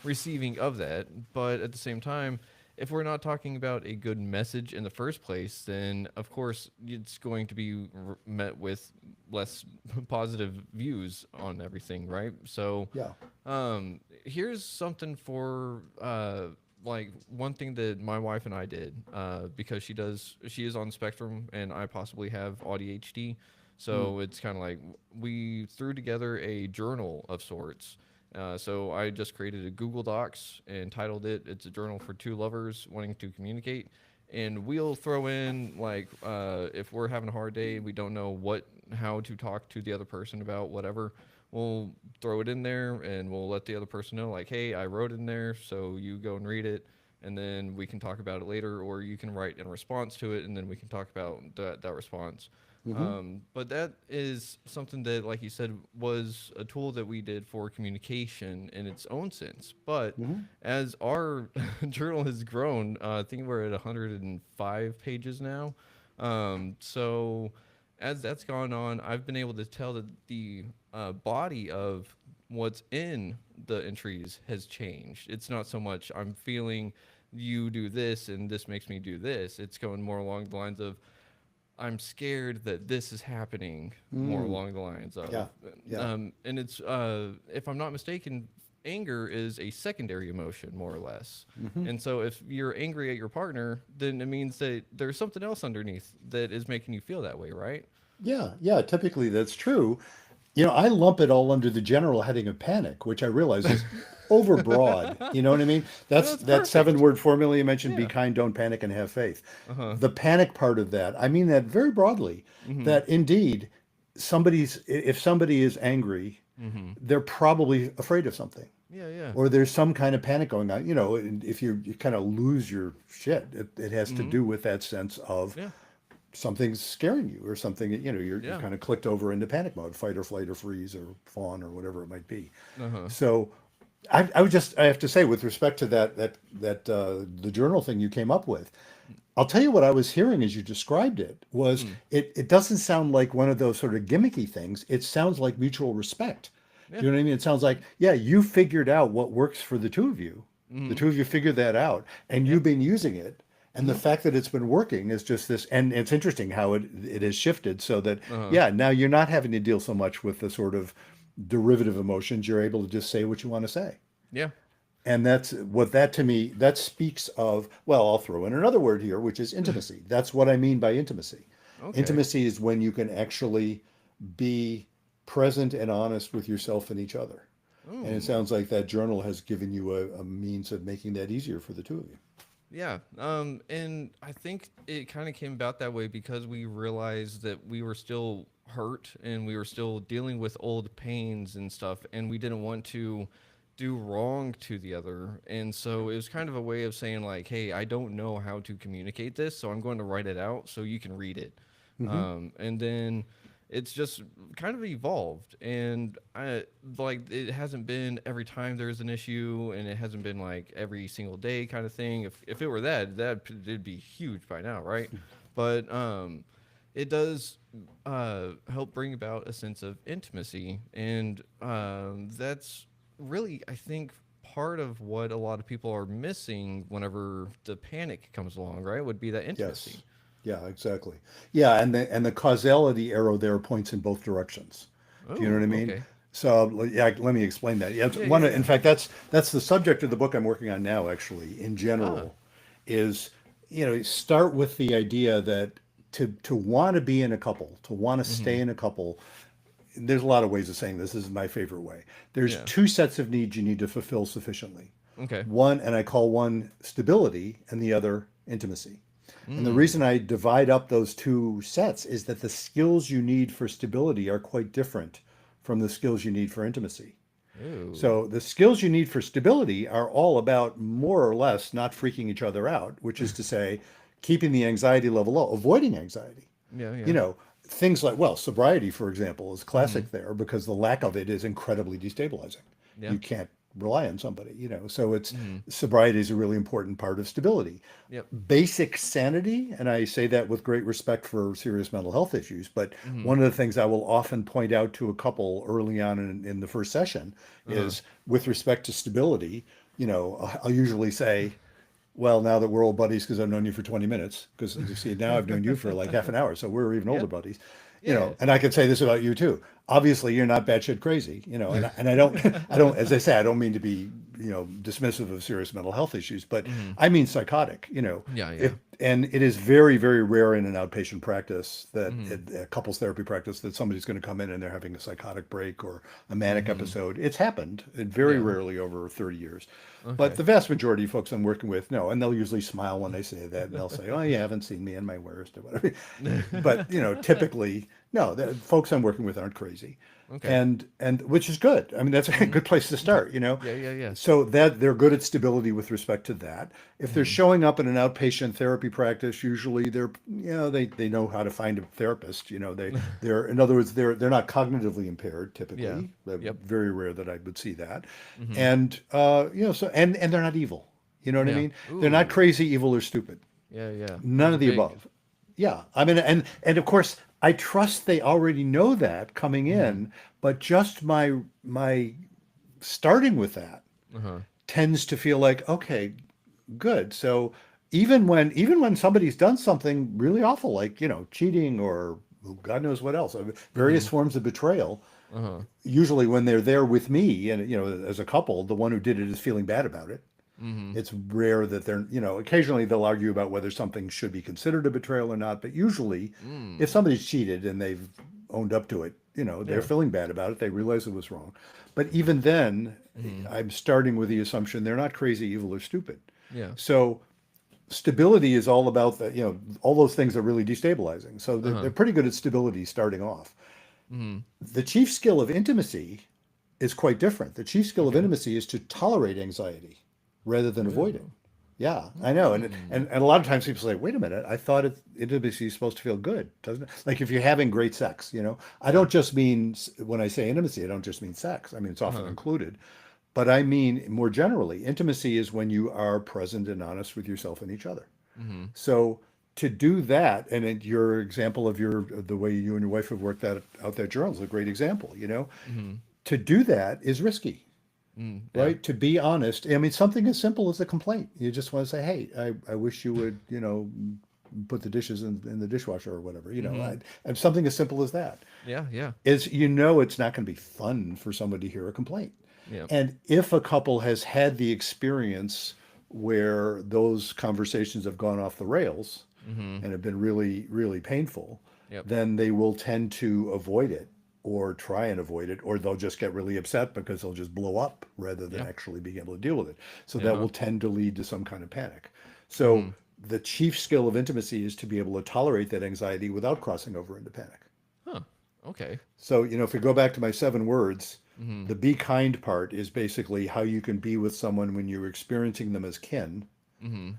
[SPEAKER 1] receiving of that. But at the same time, if we're not talking about a good message in the first place, then of course it's going to be met with less positive views on everything, right? So,
[SPEAKER 2] Yeah.
[SPEAKER 1] here's something for like one thing that my wife and I did because she is on the spectrum and I possibly have ADHD.
[SPEAKER 2] Mm.
[SPEAKER 1] So it's kind of like we threw together a journal of sorts. So I just created a Google Docs and titled it "It's a Journal for Two Lovers Wanting to Communicate." And we'll throw in like if we're having a hard day, we don't know how to talk to the other person about whatever. We'll throw it in there and we'll let the other person know like, hey, I wrote in there, so you go and read it, and then we can talk about it later, or you can write in response to it, and then we can talk about that response.
[SPEAKER 2] Hmm.
[SPEAKER 1] But that is something that, like you said, was a tool that we did for communication in its own sense. But
[SPEAKER 2] Hmm.
[SPEAKER 1] as our journal has grown, I think we're at 105 pages now. So as that's gone on, I've been able to tell that the body of what's in the entries has changed. It's not so much I'm feeling you do this and this makes me do this. It's going more along the lines of I'm scared that this is happening, more
[SPEAKER 2] Mm.
[SPEAKER 1] along the lines of.
[SPEAKER 2] Yeah. Yeah.
[SPEAKER 1] And it's, if I'm not mistaken, anger is a secondary emotion, more or less.
[SPEAKER 2] Hmm.
[SPEAKER 1] And so if you're angry at your partner, then it means that there's something else underneath that is making you feel that way, right?
[SPEAKER 2] Yeah. Yeah. Typically that's true. I lump it all under the general heading of panic, which I realize is overbroad. You know what I mean? That's
[SPEAKER 1] That's
[SPEAKER 2] that
[SPEAKER 1] perfect.
[SPEAKER 2] 7 word formula you mentioned: be
[SPEAKER 1] Yeah.
[SPEAKER 2] kind, don't panic, and have faith.
[SPEAKER 1] Uh huh.
[SPEAKER 2] The panic part of that, I mean that very broadly.
[SPEAKER 1] Mm-hmm.
[SPEAKER 2] That indeed, if somebody is angry,
[SPEAKER 1] Mm-hmm.
[SPEAKER 2] they're probably afraid of something,
[SPEAKER 1] Yeah, yeah.
[SPEAKER 2] or there's some kind of panic going on. And if you kind of lose your shit, it has to
[SPEAKER 1] Mm-hmm.
[SPEAKER 2] do with that sense of
[SPEAKER 1] Yeah.
[SPEAKER 2] something's scaring you, or something, you're
[SPEAKER 1] Yeah.
[SPEAKER 2] kind of clicked over into panic mode: fight or flight or freeze or fawn or whatever it might be.
[SPEAKER 1] Uh huh.
[SPEAKER 2] So I have to say, with respect to that the journal thing you came up with, I'll tell you what I was hearing as you described it was,
[SPEAKER 1] Mm.
[SPEAKER 2] it doesn't sound like one of those sort of gimmicky things. It sounds like mutual respect.
[SPEAKER 1] Yeah.
[SPEAKER 2] Do you know what I mean? It sounds like, yeah, you figured out what works for the two of you. The
[SPEAKER 1] Mm-hmm.
[SPEAKER 2] two of you figured that out, and you've
[SPEAKER 1] Yep.
[SPEAKER 2] been using it. And the
[SPEAKER 1] Mm-hmm.
[SPEAKER 2] fact that it's been working is just this, and it's interesting how it has shifted so that,
[SPEAKER 1] Uh-huh.
[SPEAKER 2] yeah, now you're not having to deal so much with the sort of derivative emotions. You're able to just say what you want to say.
[SPEAKER 1] Yeah.
[SPEAKER 2] And that's what that to me, that speaks of, well, I'll throw in another word here, which is intimacy. That's what I mean by intimacy.
[SPEAKER 1] Okay.
[SPEAKER 2] Intimacy is when you can actually be present and honest with yourself and each other. And it
[SPEAKER 1] Ooh.
[SPEAKER 2] sounds like that journal has given you a means of making that easier for the two of you.
[SPEAKER 1] Yeah. And I think it kind of came about that way because we realized that we were still hurt and we were still dealing with old pains and stuff, and we didn't want to do wrong to the other. And so it was kind of a way of saying like, "Hey, I don't know how to communicate this, so I'm going to write it out so you can read it."
[SPEAKER 2] Hmm.
[SPEAKER 1] And then it's just kind of evolved, and I like it hasn't been every time there's an issue, and it hasn't been like every single day kind of thing. If it were that, it'd be huge by now, right? But it does help bring about a sense of intimacy, and that's really, I think, part of what a lot of people are missing whenever the panic comes along, right? Would be that
[SPEAKER 2] Yes.
[SPEAKER 1] intimacy.
[SPEAKER 2] Yeah, exactly. Yeah, and the causality arrow there points in both directions. Do you know what
[SPEAKER 1] Oh,
[SPEAKER 2] I mean?
[SPEAKER 1] okay.
[SPEAKER 2] So yeah, let me explain that. Yeah,
[SPEAKER 1] Yeah, yeah,
[SPEAKER 2] one. In
[SPEAKER 1] yeah.
[SPEAKER 2] fact, that's the subject of the book I'm working on now. Actually, in
[SPEAKER 1] Ah.
[SPEAKER 2] general, is start with the idea that to want to be in a couple, to want to
[SPEAKER 1] Mm-hmm.
[SPEAKER 2] stay in a couple. There's a lot of ways of saying this. This is my favorite way. There's
[SPEAKER 1] Yeah.
[SPEAKER 2] two sets of needs you need to fulfill sufficiently.
[SPEAKER 1] Okay.
[SPEAKER 2] One, and I call one stability, and the other intimacy. And the reason
[SPEAKER 1] Mm.
[SPEAKER 2] I divide up those two sets is that the skills you need for stability are quite different from the skills you need for intimacy.
[SPEAKER 1] Ooh.
[SPEAKER 2] So the skills you need for stability are all about more or less not freaking each other out, which is to say, keeping the anxiety level low, avoiding anxiety.
[SPEAKER 1] Yeah,
[SPEAKER 2] You
[SPEAKER 1] yeah.
[SPEAKER 2] know, things like, well, sobriety, for example, is
[SPEAKER 1] Mm-hmm.
[SPEAKER 2] classic there because the lack of it is incredibly destabilizing.
[SPEAKER 1] Yeah.
[SPEAKER 2] You can't rely on somebody, so it's
[SPEAKER 1] Mm-hmm.
[SPEAKER 2] sobriety is a really important part of stability.
[SPEAKER 1] Yep.
[SPEAKER 2] Basic sanity, and I say that with great respect for serious mental health issues, but
[SPEAKER 1] Mm-hmm.
[SPEAKER 2] one of the things I will often point out to a couple early on in the first session
[SPEAKER 1] Uh-huh.
[SPEAKER 2] is with respect to stability, I'll usually say, well, now that we're old buddies because I've known you for 20 minutes, because you see, now I've known you for like half an hour, so we're even older
[SPEAKER 1] Yep.
[SPEAKER 2] buddies,
[SPEAKER 1] Yeah.
[SPEAKER 2] and I could say this about you too. Obviously, you're not batshit crazy, and I don't, I don't, as I say, I don't mean to be, dismissive of serious mental health issues, but
[SPEAKER 1] Mm-hmm.
[SPEAKER 2] I mean psychotic,
[SPEAKER 1] Yeah,
[SPEAKER 2] if,
[SPEAKER 1] yeah.
[SPEAKER 2] and it is very, very rare in an outpatient practice that
[SPEAKER 1] Mm-hmm.
[SPEAKER 2] a couples therapy practice that somebody's going to come in and they're having a psychotic break or a manic
[SPEAKER 1] Mm-hmm.
[SPEAKER 2] episode. It's happened very
[SPEAKER 1] Yeah.
[SPEAKER 2] rarely over 30 years. But
[SPEAKER 1] Okay.
[SPEAKER 2] the vast majority of folks I'm working with, no, and they'll usually smile when they say that, and they'll say, "Oh, you haven't seen me in my worst or whatever." But typically, no, the folks I'm working with aren't crazy,
[SPEAKER 1] Okay.
[SPEAKER 2] and which is good. I mean, that's a
[SPEAKER 1] Mm-hmm.
[SPEAKER 2] good place to start.
[SPEAKER 1] Yeah, yeah, yeah.
[SPEAKER 2] So that they're good at stability with respect to that. If they're
[SPEAKER 1] Mm-hmm.
[SPEAKER 2] showing up in an outpatient therapy practice, usually they know how to find a therapist. They're in other words they're not cognitively impaired
[SPEAKER 1] Yeah.
[SPEAKER 2] typically. They're
[SPEAKER 1] Yep.
[SPEAKER 2] very rare that I would see that,
[SPEAKER 1] Mm-hmm.
[SPEAKER 2] and so and they're not evil. You know what I
[SPEAKER 1] Yeah.
[SPEAKER 2] mean? They're not
[SPEAKER 1] Ooh.
[SPEAKER 2] crazy, evil, or stupid.
[SPEAKER 1] Yeah, yeah.
[SPEAKER 2] None
[SPEAKER 1] Those are
[SPEAKER 2] of the
[SPEAKER 1] big.
[SPEAKER 2] above. Yeah, I mean, and of course, I trust they already know that coming
[SPEAKER 1] Mm-hmm.
[SPEAKER 2] in, but just my starting with that
[SPEAKER 1] Uh-huh.
[SPEAKER 2] tends to feel like, okay, good. So even when somebody's done something really awful, like cheating or God knows what else, various
[SPEAKER 1] Mm-hmm.
[SPEAKER 2] forms of betrayal,
[SPEAKER 1] Uh-huh.
[SPEAKER 2] usually when they're there with me and as a couple, the one who did it is feeling bad about it.
[SPEAKER 1] Mm-hmm.
[SPEAKER 2] It's rare that occasionally they'll argue about whether something should be considered a betrayal or not, but usually if
[SPEAKER 1] Mm.
[SPEAKER 2] somebody's cheated and they've owned up to it, they're
[SPEAKER 1] Yeah.
[SPEAKER 2] feeling bad about it, they realize it was wrong. But even then,
[SPEAKER 1] Mm-hmm.
[SPEAKER 2] I'm starting with the assumption they're not crazy, evil, or stupid.
[SPEAKER 1] Yeah.
[SPEAKER 2] So stability is all about that, all those things are really destabilizing. So they're
[SPEAKER 1] Uh-huh.
[SPEAKER 2] pretty good at stability starting off.
[SPEAKER 1] Mm-hmm.
[SPEAKER 2] The chief skill of intimacy is quite different. The chief skill of
[SPEAKER 1] Okay.
[SPEAKER 2] intimacy is to tolerate anxiety rather than avoid it.
[SPEAKER 1] Ooh.
[SPEAKER 2] Yeah, I know. And,
[SPEAKER 1] Mm.
[SPEAKER 2] and and a lot of times people say, wait a minute, I thought intimacy is supposed to feel good, doesn't it? Like if you're having great sex, I don't just mean, when I say intimacy, I don't just mean sex. I mean, it's often
[SPEAKER 1] Uh-huh.
[SPEAKER 2] included. But I mean, more generally, intimacy is when you are present and honest with yourself and each other.
[SPEAKER 1] Mm-hmm.
[SPEAKER 2] So to do that, and your example of the way you and your wife have worked that out that journal is a great example.
[SPEAKER 1] Mm-hmm.
[SPEAKER 2] To do that is risky.
[SPEAKER 1] Yeah.
[SPEAKER 2] right? To be honest. I mean, something as simple as a complaint. You just want to say, hey, I wish you would, put the dishes in the dishwasher or whatever,
[SPEAKER 1] Mm-hmm.
[SPEAKER 2] and something as simple as that
[SPEAKER 1] Yeah. Yeah.
[SPEAKER 2] is, it's not going to be fun for somebody to hear a complaint.
[SPEAKER 1] Yeah.
[SPEAKER 2] And if a couple has had the experience where those conversations have gone off the rails
[SPEAKER 1] Mm-hmm.
[SPEAKER 2] and have been really, really painful,
[SPEAKER 1] Yep.
[SPEAKER 2] then they will tend to avoid it or try and avoid it, or they'll just get really upset because they'll just blow up rather than
[SPEAKER 1] Yeah.
[SPEAKER 2] actually being able to deal with it. So that
[SPEAKER 1] Uh-huh.
[SPEAKER 2] will tend to lead to some kind of panic. So
[SPEAKER 1] Mm-hmm.
[SPEAKER 2] the chief skill of intimacy is to be able to tolerate that anxiety without crossing over into panic.
[SPEAKER 1] Huh. Okay.
[SPEAKER 2] So, if we go back to my 7 words,
[SPEAKER 1] Mm-hmm.
[SPEAKER 2] the be kind part is basically how you can be with someone when you're experiencing them as kin.
[SPEAKER 1] Mm-hmm.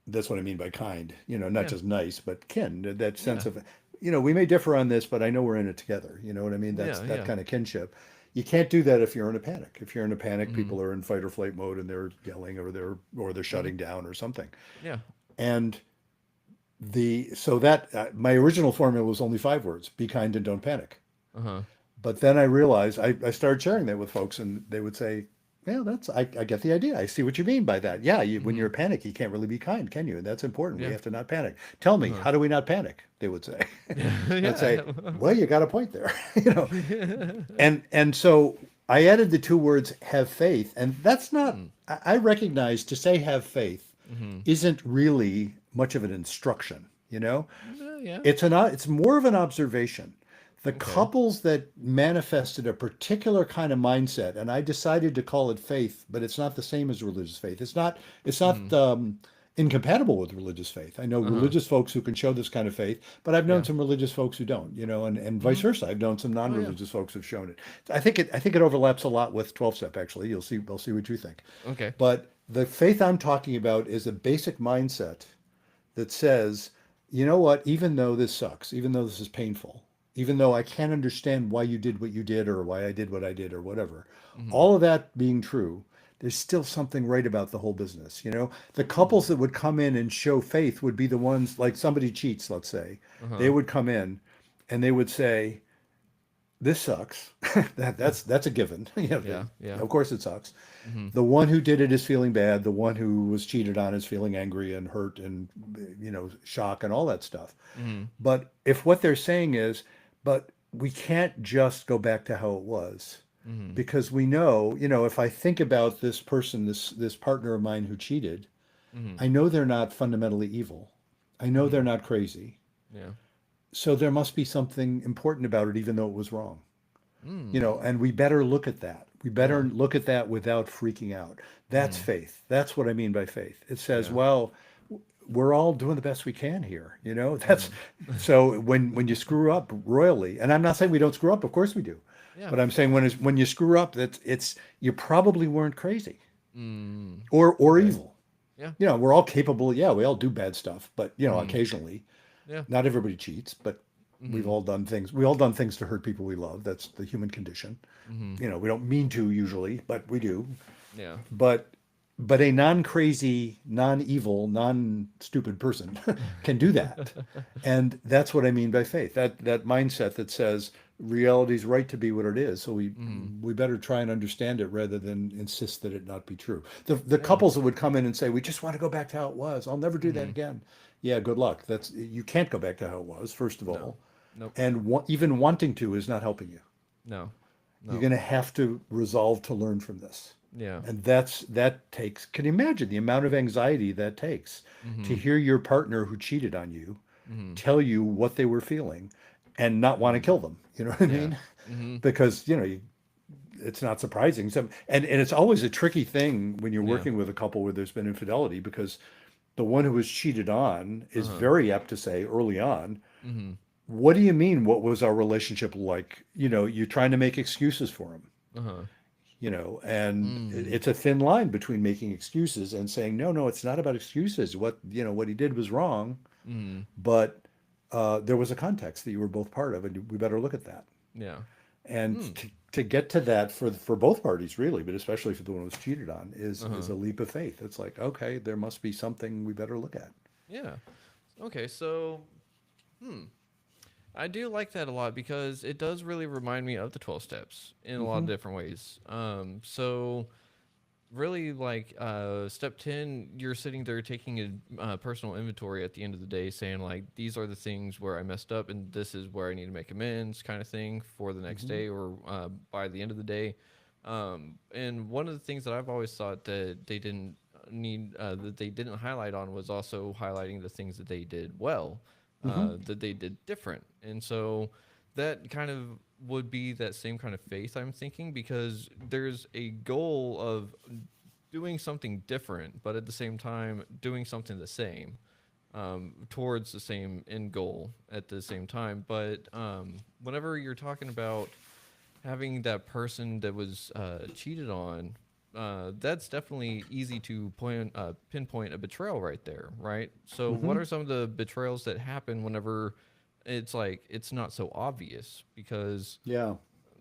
[SPEAKER 2] That's what I mean by kind, not
[SPEAKER 1] Yeah.
[SPEAKER 2] just nice, but kin, that
[SPEAKER 1] Yeah.
[SPEAKER 2] sense of, we may differ on this, but I know we're in it together. You know what I mean? That's
[SPEAKER 1] Yeah.
[SPEAKER 2] that
[SPEAKER 1] Yeah.
[SPEAKER 2] kind of kinship. You can't do that if you're in a panic. If you're in a panic,
[SPEAKER 1] Mm-hmm.
[SPEAKER 2] people are in fight or flight mode and they're yelling or they're
[SPEAKER 1] Mm-hmm.
[SPEAKER 2] shutting down or something.
[SPEAKER 1] Yeah.
[SPEAKER 2] And so that my original formula was only 5 words: be kind and don't panic.
[SPEAKER 1] Uh-huh.
[SPEAKER 2] But then I realized I started sharing that with folks, and they would say, "Yeah, I get the idea. I see what you mean by that. Yeah, when
[SPEAKER 1] Mm-hmm.
[SPEAKER 2] you're in panic, you can't really be kind, can you? And that's important. We
[SPEAKER 1] Yeah.
[SPEAKER 2] have to not panic. Tell me,
[SPEAKER 1] Uh-huh.
[SPEAKER 2] how do we not panic?" They would say. I'd say,
[SPEAKER 1] Yeah.
[SPEAKER 2] "Well, you got a point there,
[SPEAKER 1] Yeah.
[SPEAKER 2] And so I added the 2 words, have faith, and that's not.
[SPEAKER 1] Mm.
[SPEAKER 2] I recognize to say have faith
[SPEAKER 1] Mm-hmm.
[SPEAKER 2] isn't really much of an instruction.
[SPEAKER 1] Yeah.
[SPEAKER 2] It's more of an observation. The
[SPEAKER 1] Okay.
[SPEAKER 2] couples that manifested a particular kind of mindset, and I decided to call it faith, but it's not the same as religious faith. It's
[SPEAKER 1] Mm-hmm.
[SPEAKER 2] not incompatible with religious faith. I know
[SPEAKER 1] Uh-huh.
[SPEAKER 2] religious folks who can show this kind of faith, but I've known
[SPEAKER 1] Yeah.
[SPEAKER 2] some religious folks who don't. And
[SPEAKER 1] Mm-hmm.
[SPEAKER 2] vice versa. I've known some
[SPEAKER 1] Oh yeah.
[SPEAKER 2] non-religious folks who've shown it. I think it overlaps a lot with 12-step. Actually, I'll see what you think.
[SPEAKER 1] Okay.
[SPEAKER 2] But the faith I'm talking about is a basic mindset that says, you know what, even though this sucks, even though this is painful, even though I can't understand why you did what you did or why I did what I did or whatever,
[SPEAKER 1] Mm-hmm.
[SPEAKER 2] all of that being true, there's still something right about the whole business. The couples that would come in and show faith would be the ones, like somebody cheats, let's say, they
[SPEAKER 1] Uh-huh.
[SPEAKER 2] would come in and they would say, this sucks. That's a given.
[SPEAKER 1] Yeah. Yeah.
[SPEAKER 2] Of course it sucks.
[SPEAKER 1] Mm-hmm.
[SPEAKER 2] The one who did it is feeling bad. The one who was cheated on is feeling angry and hurt and shock and all that stuff.
[SPEAKER 1] Mm-hmm.
[SPEAKER 2] But if what they're saying is, but we can't just go back to how it was,
[SPEAKER 1] Mm-hmm.
[SPEAKER 2] because we know, if I think about this person, this partner of mine who cheated,
[SPEAKER 1] Mm-hmm.
[SPEAKER 2] I know they're not fundamentally evil. I know they're
[SPEAKER 1] Mm-hmm.
[SPEAKER 2] not crazy.
[SPEAKER 1] Yeah.
[SPEAKER 2] So there must be something important about it, even though it was wrong.
[SPEAKER 1] Mm.
[SPEAKER 2] And we better look at that. We better
[SPEAKER 1] Uh-huh.
[SPEAKER 2] look at that without freaking out. That's
[SPEAKER 1] Mm.
[SPEAKER 2] faith. That's what I mean by faith. It says,
[SPEAKER 1] Yeah.
[SPEAKER 2] well, we're all doing the best we can here. That's
[SPEAKER 1] Mm.
[SPEAKER 2] so when you screw up royally, and I'm not saying we don't screw up, of course we do.
[SPEAKER 1] Yeah.
[SPEAKER 2] But I'm saying when you screw up, it's you probably weren't crazy
[SPEAKER 1] Mm.
[SPEAKER 2] or
[SPEAKER 1] Okay.
[SPEAKER 2] evil.
[SPEAKER 1] Yeah.
[SPEAKER 2] We're all capable. Yeah, we all do bad stuff, but
[SPEAKER 1] Mm.
[SPEAKER 2] occasionally,
[SPEAKER 1] Yeah.
[SPEAKER 2] not everybody cheats, but
[SPEAKER 1] Mm-hmm.
[SPEAKER 2] we all done things to hurt people we love. That's the human condition.
[SPEAKER 1] Mm-hmm.
[SPEAKER 2] We don't mean to usually, but we do.
[SPEAKER 1] Yeah.
[SPEAKER 2] But a non-crazy, non-evil, non-stupid person can do that. And that's what I mean by faith. That mindset that says reality's right to be what it is. So
[SPEAKER 1] Mm-hmm.
[SPEAKER 2] we better try and understand it rather than insist that it not be true. The
[SPEAKER 1] Yeah.
[SPEAKER 2] couples that would come in and say, we just want to go back to how it was. I'll never do that
[SPEAKER 1] Mm-hmm.
[SPEAKER 2] again. Yeah, good luck. You can't go back to how it was, first of
[SPEAKER 1] No.
[SPEAKER 2] all.
[SPEAKER 1] Nope.
[SPEAKER 2] And even wanting to is not helping you.
[SPEAKER 1] No.
[SPEAKER 2] You're
[SPEAKER 1] No.
[SPEAKER 2] going to have to resolve to learn from this.
[SPEAKER 1] Yeah.
[SPEAKER 2] And that takes, can you imagine the amount of anxiety that takes to
[SPEAKER 1] Mm-hmm.
[SPEAKER 2] hear your partner who cheated on you
[SPEAKER 1] Mm-hmm.
[SPEAKER 2] tell you what they were feeling and not want to
[SPEAKER 1] Mm-hmm.
[SPEAKER 2] kill them? You know what I
[SPEAKER 1] Yeah.
[SPEAKER 2] mean?
[SPEAKER 1] Mm-hmm.
[SPEAKER 2] Because, it's not surprising. And it's always a tricky thing when you're
[SPEAKER 1] Yeah.
[SPEAKER 2] working with a couple where there's been infidelity, because the one who was cheated on is
[SPEAKER 1] Uh-huh.
[SPEAKER 2] very apt to say early on,
[SPEAKER 1] Mm-hmm.
[SPEAKER 2] what do you mean? What was our relationship like? You're trying to make excuses for him.
[SPEAKER 1] Uh-huh.
[SPEAKER 2] And
[SPEAKER 1] Mm.
[SPEAKER 2] it's a thin line between making excuses and saying, no, no, it's not about excuses. What he did was wrong,
[SPEAKER 1] Mm.
[SPEAKER 2] but there was a context that you were both part of, and we better look at that.
[SPEAKER 1] Yeah.
[SPEAKER 2] And
[SPEAKER 1] Mm.
[SPEAKER 2] to get to that for both parties, really, but especially for the one who was cheated on, is
[SPEAKER 1] Uh-huh.
[SPEAKER 2] a leap of faith. It's like, okay, there must be something we better look at.
[SPEAKER 1] Yeah. Okay. So, hmm. I do like that a lot because it does really remind me of the 12 steps in a lot of
[SPEAKER 2] Hmm.
[SPEAKER 1] different ways. So really like step 10, you're sitting there taking a personal inventory at the end of the day, saying like these are the things where I messed up and this is where I need to make amends, kind of thing, for the next
[SPEAKER 2] Hmm.
[SPEAKER 1] day or by the end of the day. And one of the things that I've always thought that they didn't that they didn't highlight on was also highlighting the things that they did well,
[SPEAKER 2] Hmm.
[SPEAKER 1] that they did different. And so that kind of would be that same kind of faith, I'm thinking, because there's a goal of doing something different, but at the same time doing something the same, towards the same end goal at the same time. But whenever you're talking about having that person that was cheated on, that's definitely easy to pinpoint a betrayal right there, right? So, what
[SPEAKER 2] Hmm.
[SPEAKER 1] are some of the betrayals that happen whenever it's like it's not so obvious? Because
[SPEAKER 2] Yeah.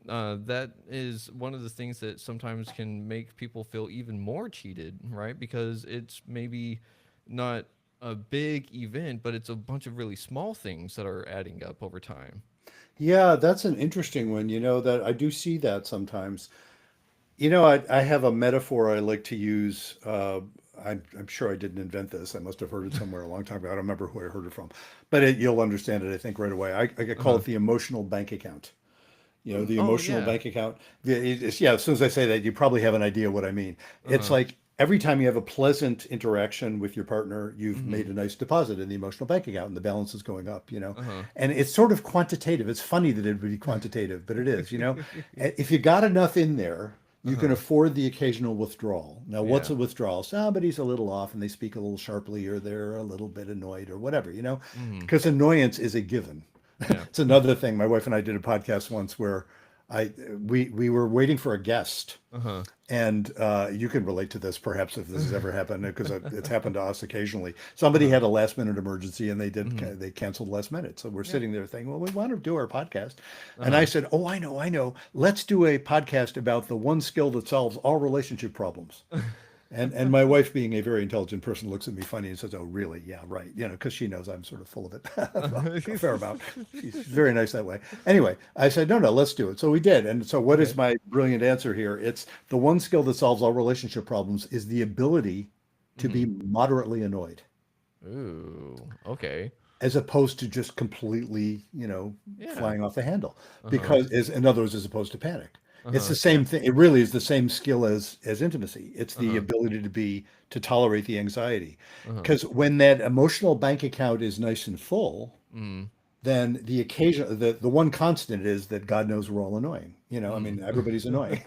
[SPEAKER 1] that is one of the things that sometimes can make people feel even more cheated, right? Because it's maybe not a big event, but it's a bunch of really small things that are adding up over time.
[SPEAKER 2] Yeah, that's an interesting one. That I do see that sometimes. I have a metaphor I like to use. I'm sure I didn't invent this. I must have heard it somewhere a long time ago. I don't remember who I heard it from, but you'll understand it, I think, right away. I
[SPEAKER 1] Uh
[SPEAKER 2] call
[SPEAKER 1] huh.
[SPEAKER 2] it the emotional bank account. The
[SPEAKER 1] Oh
[SPEAKER 2] emotional
[SPEAKER 1] yeah.
[SPEAKER 2] bank account. Yeah, as soon as I say that, you probably have an idea what I mean.
[SPEAKER 1] Uh
[SPEAKER 2] It's
[SPEAKER 1] huh.
[SPEAKER 2] like every time you have a pleasant interaction with your partner, you've
[SPEAKER 1] Mm-hmm.
[SPEAKER 2] made a nice deposit in the emotional bank account and the balance is going up.
[SPEAKER 1] Uh huh.
[SPEAKER 2] And it's sort of quantitative. It's funny that it would be quantitative, but it is. If you got enough in there,
[SPEAKER 1] Uh
[SPEAKER 2] you can
[SPEAKER 1] huh.
[SPEAKER 2] afford the occasional withdrawal. Now, what's
[SPEAKER 1] Yeah.
[SPEAKER 2] a withdrawal? Somebody's a little off and they speak a little sharply or they're a little bit annoyed or whatever.
[SPEAKER 1] Mm-hmm.
[SPEAKER 2] Because annoyance is a given.
[SPEAKER 1] Yeah.
[SPEAKER 2] It's another thing. My wife and I did a podcast once where I we were waiting for a guest,
[SPEAKER 1] Uh huh.
[SPEAKER 2] and you can relate to this perhaps if this has ever happened because it's happened to us occasionally.
[SPEAKER 1] Uh
[SPEAKER 2] Somebody
[SPEAKER 1] huh.
[SPEAKER 2] had a last minute emergency and
[SPEAKER 1] Mm-hmm.
[SPEAKER 2] they canceled last minute. So we're
[SPEAKER 1] Yeah.
[SPEAKER 2] sitting there thinking, well, we want to do our podcast,
[SPEAKER 1] Uh
[SPEAKER 2] and I
[SPEAKER 1] huh.
[SPEAKER 2] said, oh, I know. Let's do a podcast about the one skill that solves all relationship problems. And my wife, being a very intelligent person, looks at me funny and says, "Oh, really? Yeah, right." Because she knows I'm sort of full of it, well, a fair amount. She's very nice that way. Anyway, I said, "No, no, let's do it." So we did. And so, what is
[SPEAKER 1] Okay.
[SPEAKER 2] my brilliant answer here? It's the one skill that solves all relationship problems is the ability to
[SPEAKER 1] Mm-hmm.
[SPEAKER 2] be moderately annoyed,
[SPEAKER 1] Ooh. Okay.
[SPEAKER 2] as opposed to just completely,
[SPEAKER 1] Yeah.
[SPEAKER 2] flying off the handle.
[SPEAKER 1] Uh huh.
[SPEAKER 2] Because, in other words, as opposed to panic.
[SPEAKER 1] Uh
[SPEAKER 2] It's the
[SPEAKER 1] huh. Yeah.
[SPEAKER 2] same thing. It really is the same skill as intimacy. It's
[SPEAKER 1] Uh
[SPEAKER 2] the
[SPEAKER 1] huh.
[SPEAKER 2] ability to tolerate the anxiety.
[SPEAKER 1] Uh huh.
[SPEAKER 2] Because when that emotional bank account is nice and full,
[SPEAKER 1] Mm.
[SPEAKER 2] then the one constant is that God knows we're all annoying. I
[SPEAKER 1] Mm.
[SPEAKER 2] mean, everybody's annoying.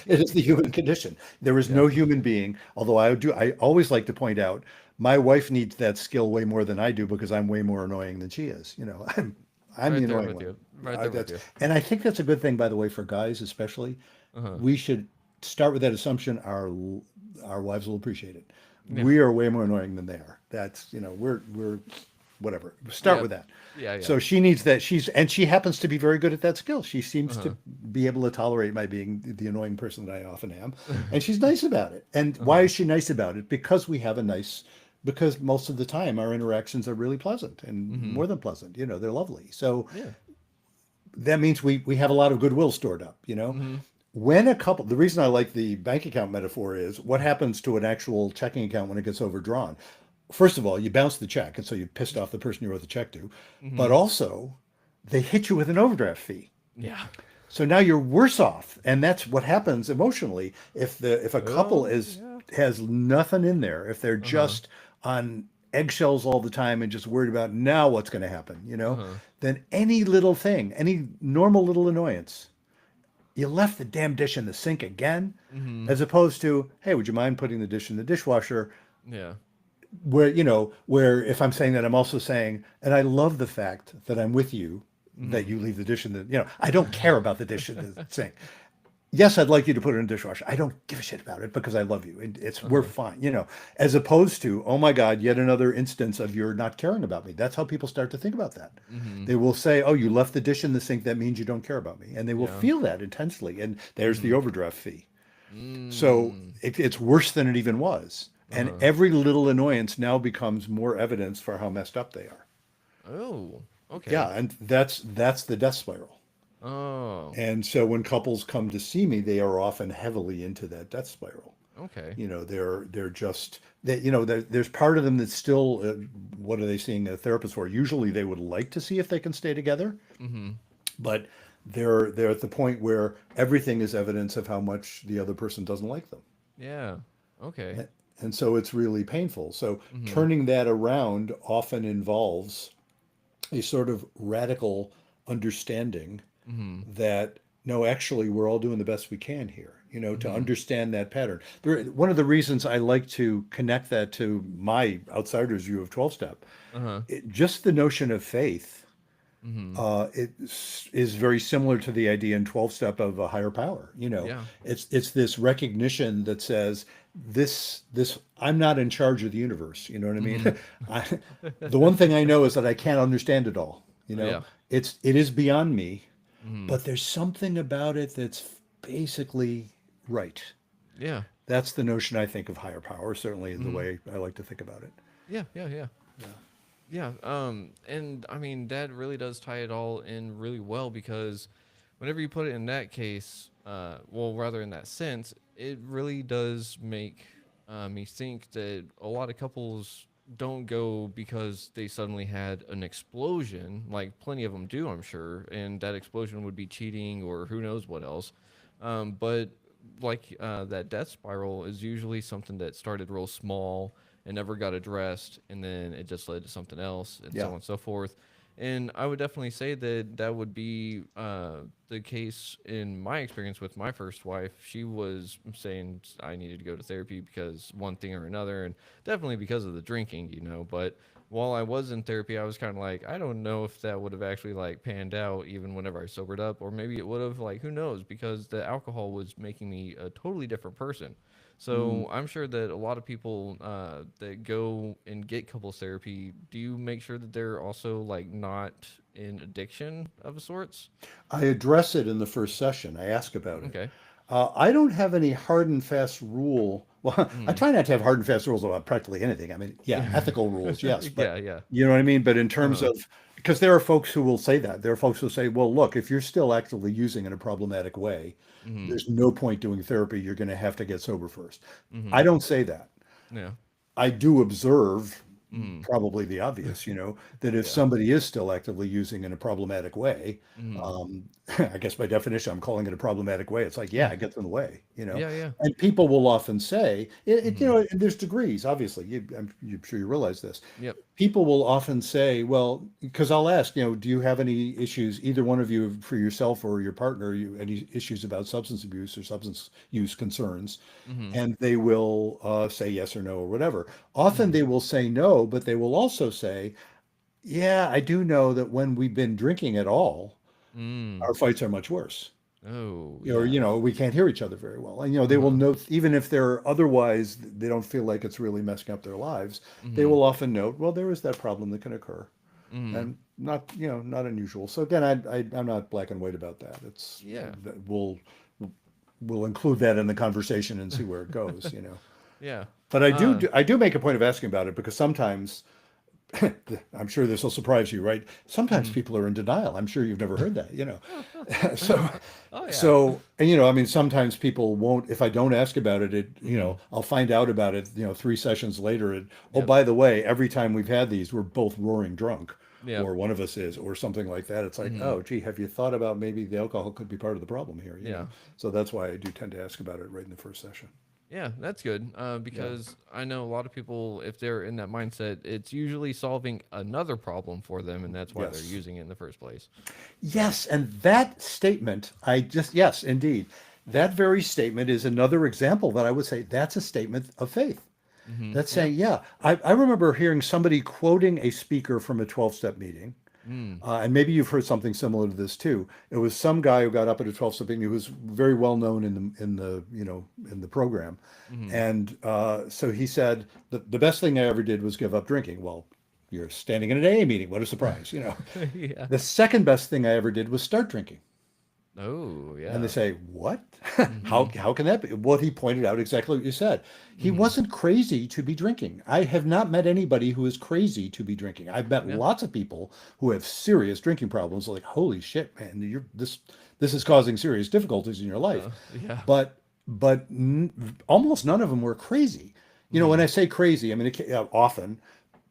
[SPEAKER 2] It is the human condition. There is
[SPEAKER 1] Yeah.
[SPEAKER 2] no human being, although I always like to point out, my wife needs that skill way more than I do because I'm way more annoying than she is. I'm the
[SPEAKER 1] Right there
[SPEAKER 2] annoying
[SPEAKER 1] with
[SPEAKER 2] one.
[SPEAKER 1] you. Right there with
[SPEAKER 2] That's
[SPEAKER 1] you.
[SPEAKER 2] and I think that's a good thing, by the way, for guys especially.
[SPEAKER 1] Uh huh.
[SPEAKER 2] We should start with that assumption. Our wives will appreciate it.
[SPEAKER 1] Yeah.
[SPEAKER 2] We are way more annoying than they are. That's we're whatever. Start with
[SPEAKER 1] Yep.
[SPEAKER 2] that.
[SPEAKER 1] Yeah. Yeah.
[SPEAKER 2] So she needs that. She happens to be very good at that skill. She
[SPEAKER 1] Uh
[SPEAKER 2] seems
[SPEAKER 1] huh.
[SPEAKER 2] to be able to tolerate my being the annoying person that I often am, and she's nice about it. And
[SPEAKER 1] Uh
[SPEAKER 2] why
[SPEAKER 1] huh.
[SPEAKER 2] is she nice about it? Because most of the time our interactions are really pleasant and
[SPEAKER 1] Mm-hmm.
[SPEAKER 2] more than pleasant. They're lovely. So
[SPEAKER 1] Yeah.
[SPEAKER 2] that means we have a lot of goodwill stored up.
[SPEAKER 1] Mm-hmm.
[SPEAKER 2] When the reason I like the bank account metaphor is what happens to an actual checking account when it gets overdrawn. First of all, you bounce the check, and so you pissed off the person you wrote the check to, but
[SPEAKER 1] Mm-hmm.
[SPEAKER 2] also they hit you with an overdraft fee.
[SPEAKER 1] Yeah.
[SPEAKER 2] So now you're worse off, and that's what happens emotionally if a couple
[SPEAKER 1] Oh
[SPEAKER 2] is
[SPEAKER 1] yeah.
[SPEAKER 2] has nothing in there, if they're
[SPEAKER 1] Uh huh.
[SPEAKER 2] just on eggshells all the time and just worried about now what's going to happen,
[SPEAKER 1] Uh huh.
[SPEAKER 2] then any little thing, any normal little annoyance, you left the damn dish in the sink again,
[SPEAKER 1] Mm-hmm.
[SPEAKER 2] as opposed to, hey, would you mind putting the dish in the dishwasher?
[SPEAKER 1] Yeah.
[SPEAKER 2] Where if I'm saying that, I'm also saying, and I love the fact that I'm with you, that
[SPEAKER 1] Mm-hmm.
[SPEAKER 2] you leave the dish in I don't care about the dish in the sink. Yes, I'd like you to put it in the dishwasher. I don't give a shit about it because I love you. And we're
[SPEAKER 1] Uh-huh.
[SPEAKER 2] fine. As opposed to, oh my God, yet another instance of you're not caring about me. That's how people start to think about that.
[SPEAKER 1] Mm-hmm.
[SPEAKER 2] They will say, oh, you left the dish in the sink. That means you don't care about me. And they will
[SPEAKER 1] Yeah.
[SPEAKER 2] feel that intensely. And there's the
[SPEAKER 1] Mm-hmm.
[SPEAKER 2] overdraft fee. So
[SPEAKER 1] Mm.
[SPEAKER 2] it's worse than it even was. And
[SPEAKER 1] Uh-huh.
[SPEAKER 2] every little annoyance now becomes more evidence for how messed up they are.
[SPEAKER 1] Oh. Okay.
[SPEAKER 2] Yeah, and that's the death spiral.
[SPEAKER 1] Oh.
[SPEAKER 2] And so when couples come to see me, they are often heavily into that death spiral.
[SPEAKER 1] Okay.
[SPEAKER 2] They're just that there's part of them that's still what are they seeing a therapist for? Usually they would like to see if they can stay together,
[SPEAKER 1] Mm-hmm.
[SPEAKER 2] but they're at the point where everything is evidence of how much the other person doesn't like them.
[SPEAKER 1] Yeah. Okay.
[SPEAKER 2] And so it's really painful. So
[SPEAKER 1] Mm-hmm.
[SPEAKER 2] turning that around often involves a sort of radical understanding
[SPEAKER 1] Mm-hmm.
[SPEAKER 2] that no, actually, we're all doing the best we can here, to
[SPEAKER 1] Mm-hmm.
[SPEAKER 2] understand that pattern. One of the reasons I like to connect that to my outsider's view of 12 step,
[SPEAKER 1] Uh-huh.
[SPEAKER 2] just the notion of faith,
[SPEAKER 1] Mm-hmm.
[SPEAKER 2] it is very similar to the idea in 12 step of a higher power.
[SPEAKER 1] Yeah.
[SPEAKER 2] It's this recognition that says, this I'm not in charge of the universe. You know what I mean?
[SPEAKER 1] Mm-hmm.
[SPEAKER 2] I, the one thing I know is that I can't understand it all.
[SPEAKER 1] Yeah.
[SPEAKER 2] It is beyond me,
[SPEAKER 1] Mm-hmm.
[SPEAKER 2] but there's something about it that's basically right.
[SPEAKER 1] Yeah.
[SPEAKER 2] That's the notion I think of higher power, certainly the
[SPEAKER 1] Mm-hmm.
[SPEAKER 2] way I like to think about it.
[SPEAKER 1] Yeah. Yeah. Yeah. Yeah, and I mean that really does tie it all in really well because whenever you put it in that case, well, rather in that sense, it really does make me think that a lot of couples don't go because they suddenly had an explosion. Like plenty of them do, I'm sure, and that explosion would be cheating or who knows what else. But like that death spiral is usually something that started real small and never got addressed, and then it just led to something else, and so
[SPEAKER 2] Yeah.
[SPEAKER 1] on and so forth. And I would definitely say that that would be the case in my experience with my first wife. She was saying I needed to go to therapy because one thing or another, and definitely because of the drinking, But while I was in therapy, I was kind of like, I don't know if that would have actually like panned out even whenever I sobered up, or maybe it would have, like, who knows, because the alcohol was making me a totally different person.
[SPEAKER 2] Mm.
[SPEAKER 1] So I'm sure that a lot of people that go and get couples therapy, do you make sure that they're also like not in addiction of sorts?
[SPEAKER 2] I address it in the first session. I ask about it.
[SPEAKER 1] Okay.
[SPEAKER 2] I don't have any hard and fast rule. Well, I
[SPEAKER 1] Mm.
[SPEAKER 2] try not to have hard and fast rules about practically anything. I mean, yeah, ethical rules, yes, but
[SPEAKER 1] Yeah, yeah.
[SPEAKER 2] you know what I mean? But in terms
[SPEAKER 1] Uh-huh.
[SPEAKER 2] of, because there are folks who will say that. There are folks who say, well, look, if you're still actively using in a problematic way,
[SPEAKER 1] Mm-hmm.
[SPEAKER 2] there's no point doing therapy. You're going to have to get sober first.
[SPEAKER 1] Mm-hmm.
[SPEAKER 2] I don't say that.
[SPEAKER 1] Yeah.
[SPEAKER 2] I do observe
[SPEAKER 1] Mm-hmm.
[SPEAKER 2] probably the obvious, that if
[SPEAKER 1] Yeah.
[SPEAKER 2] somebody is still actively using in a problematic way,
[SPEAKER 1] Mm-hmm.
[SPEAKER 2] um, I guess by definition, I'm calling it a problematic way. It's like, yeah, it gets in the way.
[SPEAKER 1] Yeah, yeah.
[SPEAKER 2] And people will often say,
[SPEAKER 1] Mm-hmm.
[SPEAKER 2] and there's degrees, obviously. I'm sure you realize this.
[SPEAKER 1] Yep.
[SPEAKER 2] People will often say, well, because I'll ask, do you have any issues, either one of you for yourself or your partner, any issues about substance abuse or substance use concerns?
[SPEAKER 1] Mm-hmm.
[SPEAKER 2] And they will say yes or no or whatever. Often
[SPEAKER 1] Mm-hmm.
[SPEAKER 2] they will say no, but they will also say, yeah, I do know that when we've been drinking at all,
[SPEAKER 1] Mm.
[SPEAKER 2] our fights are much worse.
[SPEAKER 1] Oh,
[SPEAKER 2] Or,
[SPEAKER 1] yeah.
[SPEAKER 2] we can't hear each other very well. And, they will
[SPEAKER 1] Uh-huh.
[SPEAKER 2] note, even if they're otherwise, they don't feel like it's really messing up their lives, they
[SPEAKER 1] Mm-hmm.
[SPEAKER 2] will often note, well, there is that problem that can occur.
[SPEAKER 1] Mm-hmm.
[SPEAKER 2] And not unusual. So again, I'm not black and white about that.
[SPEAKER 1] Yeah.
[SPEAKER 2] We'll include that in the conversation and see where it goes.
[SPEAKER 1] Yeah.
[SPEAKER 2] But
[SPEAKER 1] Uh
[SPEAKER 2] I do make a point of asking about it because sometimes I'm sure this will surprise you, right? Sometimes
[SPEAKER 1] mm-hmm.
[SPEAKER 2] people are in denial. I'm sure you've never heard that. So,
[SPEAKER 1] Oh yeah.
[SPEAKER 2] and I mean, sometimes people won't, if I don't ask about it,
[SPEAKER 1] Mm-hmm.
[SPEAKER 2] I'll find out about it, 3 sessions later. And, oh,
[SPEAKER 1] Yep.
[SPEAKER 2] by the way, every time we've had these, we're both roaring drunk,
[SPEAKER 1] Yep.
[SPEAKER 2] or one of us is, or something like that. It's like,
[SPEAKER 1] Mm-hmm.
[SPEAKER 2] oh, gee, have you thought about maybe the alcohol could be part of the problem here?
[SPEAKER 1] Yeah.
[SPEAKER 2] So that's why I do tend to ask about it right in the first session.
[SPEAKER 1] Yeah, that's good.
[SPEAKER 2] Yeah.
[SPEAKER 1] Because I know a lot of people, if they're in that mindset, it's usually solving another problem for them, and that's why they're
[SPEAKER 2] Yes.
[SPEAKER 1] using it in the first place.
[SPEAKER 2] Yes, and that statement, yes, indeed. That very statement is another example that I would say that's a statement of faith.
[SPEAKER 1] Mm-hmm.
[SPEAKER 2] That's
[SPEAKER 1] Yeah.
[SPEAKER 2] saying, yeah, I remember hearing somebody quoting a speaker from a 12-step meeting.
[SPEAKER 1] Mm.
[SPEAKER 2] And maybe you've heard something similar to this too. It was some guy who got up at a 12-step meeting who was very well known in the program.
[SPEAKER 1] Mm-hmm.
[SPEAKER 2] And so he said, the best thing I ever did was give up drinking. Well, you're standing in an AA meeting. What a surprise.
[SPEAKER 1] Yeah.
[SPEAKER 2] The second best thing I ever did was start drinking.
[SPEAKER 1] Oh,
[SPEAKER 2] And they
[SPEAKER 1] yeah.
[SPEAKER 2] say, "What?
[SPEAKER 1] Mm-hmm.
[SPEAKER 2] How can that be?" Well, he pointed out exactly what you said. He
[SPEAKER 1] Mm-hmm.
[SPEAKER 2] wasn't crazy to be drinking. I have not met anybody who is crazy to be drinking. I've met
[SPEAKER 1] Yeah.
[SPEAKER 2] lots of people who have serious drinking problems. Like, holy shit, man, this is causing serious difficulties in your life.
[SPEAKER 1] Yeah.
[SPEAKER 2] But almost none of them were crazy. When
[SPEAKER 1] Mm-hmm.
[SPEAKER 2] I say crazy, I mean often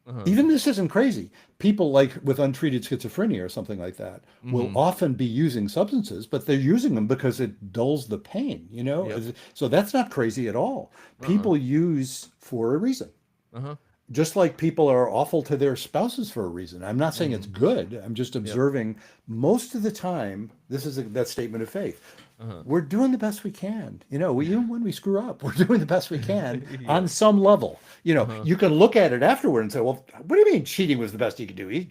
[SPEAKER 1] Uh-huh.
[SPEAKER 2] even this isn't crazy. People like with untreated schizophrenia or something like that will
[SPEAKER 1] Mm-hmm.
[SPEAKER 2] often be using substances, but they're using them because it dulls the pain.
[SPEAKER 1] Yep.
[SPEAKER 2] So that's not crazy at all.
[SPEAKER 1] Uh-uh.
[SPEAKER 2] People use for a reason.
[SPEAKER 1] Uh-huh.
[SPEAKER 2] Just like people are awful to their spouses for a reason. I'm not saying
[SPEAKER 1] Mm-hmm.
[SPEAKER 2] it's good. I'm just
[SPEAKER 1] Yep.
[SPEAKER 2] observing most of the time, this is that statement of faith.
[SPEAKER 1] Uh-huh.
[SPEAKER 2] We're doing the best we can. Even when we screw up, we're doing the best we can on
[SPEAKER 1] Yep.
[SPEAKER 2] some level.
[SPEAKER 1] Uh-huh.
[SPEAKER 2] You can look at it afterward and say, well, what do you mean cheating was the best you could do?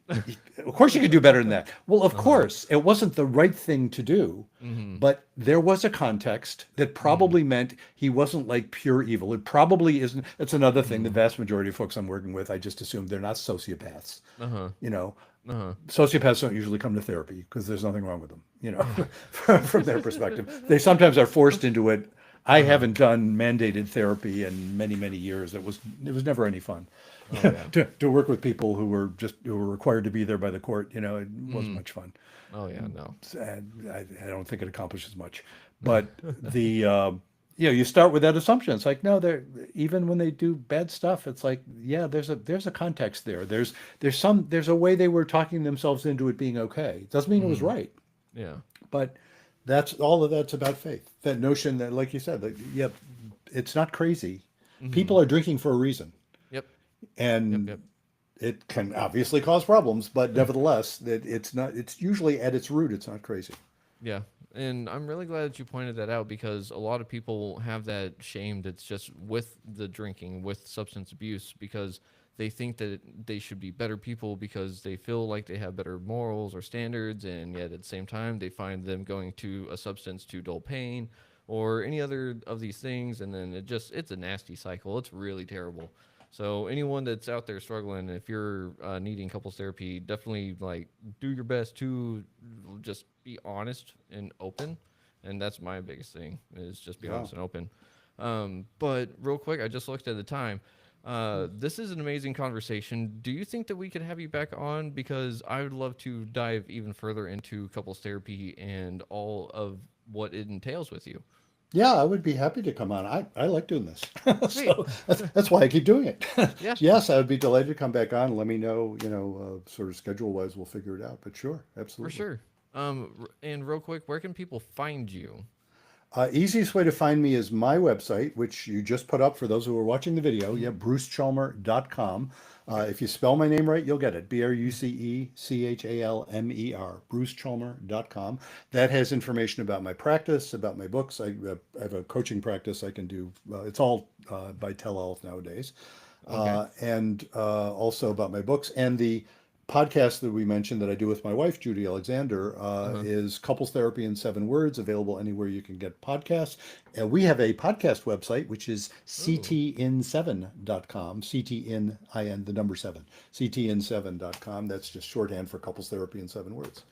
[SPEAKER 2] Of course you could do better than that. Well, of
[SPEAKER 1] Uh-huh.
[SPEAKER 2] course, it wasn't the right thing to do,
[SPEAKER 1] Mm-hmm.
[SPEAKER 2] but there was a context that
[SPEAKER 1] Mm-hmm.
[SPEAKER 2] probably meant he wasn't like pure evil. It probably isn't. That's another thing. The
[SPEAKER 1] Mm-hmm.
[SPEAKER 2] vast majority of folks I'm working with, I just assume they're not sociopaths.
[SPEAKER 1] Uh-huh.
[SPEAKER 2] You know,
[SPEAKER 1] Uh-huh.
[SPEAKER 2] Sociopaths don't usually come to therapy because there's nothing wrong with them,
[SPEAKER 1] Yeah.
[SPEAKER 2] from their perspective. They sometimes are forced into it. I
[SPEAKER 1] Uh-huh.
[SPEAKER 2] haven't done mandated therapy in many, many years. It was never any fun.
[SPEAKER 1] Oh, yeah.
[SPEAKER 2] To work with people who were required to be there by the court. It wasn't
[SPEAKER 1] Mm-hmm.
[SPEAKER 2] much fun.
[SPEAKER 1] Oh, yeah, no.
[SPEAKER 2] And I don't think it accomplishes much. But you start with that assumption. It's like, no, they're even when they do bad stuff, it's like, yeah, there's a context there. There's a way they were talking themselves into it being okay. It doesn't mean it was
[SPEAKER 1] Mm-hmm.
[SPEAKER 2] right,
[SPEAKER 1] Yeah.
[SPEAKER 2] but that's all of that's about faith. That notion that, like you said, like, yeah, it's not crazy.
[SPEAKER 1] Mm-hmm.
[SPEAKER 2] People are drinking for a reason,
[SPEAKER 1] Yep. Yep.
[SPEAKER 2] and
[SPEAKER 1] Yep.
[SPEAKER 2] it can obviously cause problems, but nevertheless, it's not. It's usually at its root, it's not crazy.
[SPEAKER 1] Yeah. And I'm really glad that you pointed that out because a lot of people have that shame that's just with the drinking, with substance abuse, because they think that they should be better people because they feel like they have better morals or standards. And yet at the same time, they find them going to a substance to dull pain or any other of these things. And then it's a nasty cycle. It's really terrible. So anyone that's out there struggling, if you're needing couples therapy, definitely like do your best to just be honest and open, and that's my biggest thing is just be
[SPEAKER 2] Yeah.
[SPEAKER 1] honest and open. But real quick, I just looked at the time. This is an amazing conversation. Do you think that we could have you back on? Because I would love to dive even further into couples therapy and all of what it entails with you.
[SPEAKER 2] Yeah, I would be happy to come on. I like doing this.
[SPEAKER 1] Sweet.
[SPEAKER 2] So that's why I keep doing it.
[SPEAKER 1] Yeah,
[SPEAKER 2] Yes, I would be delighted to come back on. Let me know, sort of schedule wise, we'll figure it out. But sure,
[SPEAKER 1] for
[SPEAKER 2] absolutely.
[SPEAKER 1] sure. And real quick, where can people find you?
[SPEAKER 2] Easiest way to find me is my website, which you just put up for those who are watching the video. Yeah,
[SPEAKER 1] Mm-hmm.
[SPEAKER 2] brucechalmer.com.
[SPEAKER 1] Okay.
[SPEAKER 2] If you spell my name right, you'll get it. BruceChalmer, brucechalmer.com. That has information about my practice, about my books. I have a coaching practice I can do. It's all by telehealth nowadays.
[SPEAKER 1] Okay.
[SPEAKER 2] And also about my books. And the podcast that we mentioned that I do with my wife, Judy Alexander,
[SPEAKER 1] Uh huh.
[SPEAKER 2] is Couples Therapy in 7 Words, available anywhere you can get podcasts. And we have a podcast website, which is
[SPEAKER 1] Ooh.
[SPEAKER 2] ctin7.com, CTNIN, the number 7, ctin7.com. That's just shorthand for Couples Therapy in 7 Words.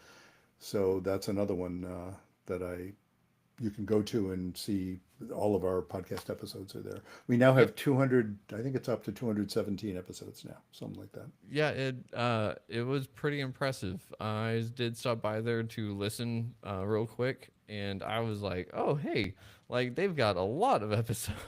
[SPEAKER 2] So that's another one that you can go to and see all of our podcast episodes are there. We now
[SPEAKER 1] Yeah.
[SPEAKER 2] have 200, I think it's up to 217 episodes now, something like that.
[SPEAKER 1] Yeah, it was pretty impressive. I did stop by there to listen real quick, and I was like, "Oh, hey, like they've got a lot of episodes."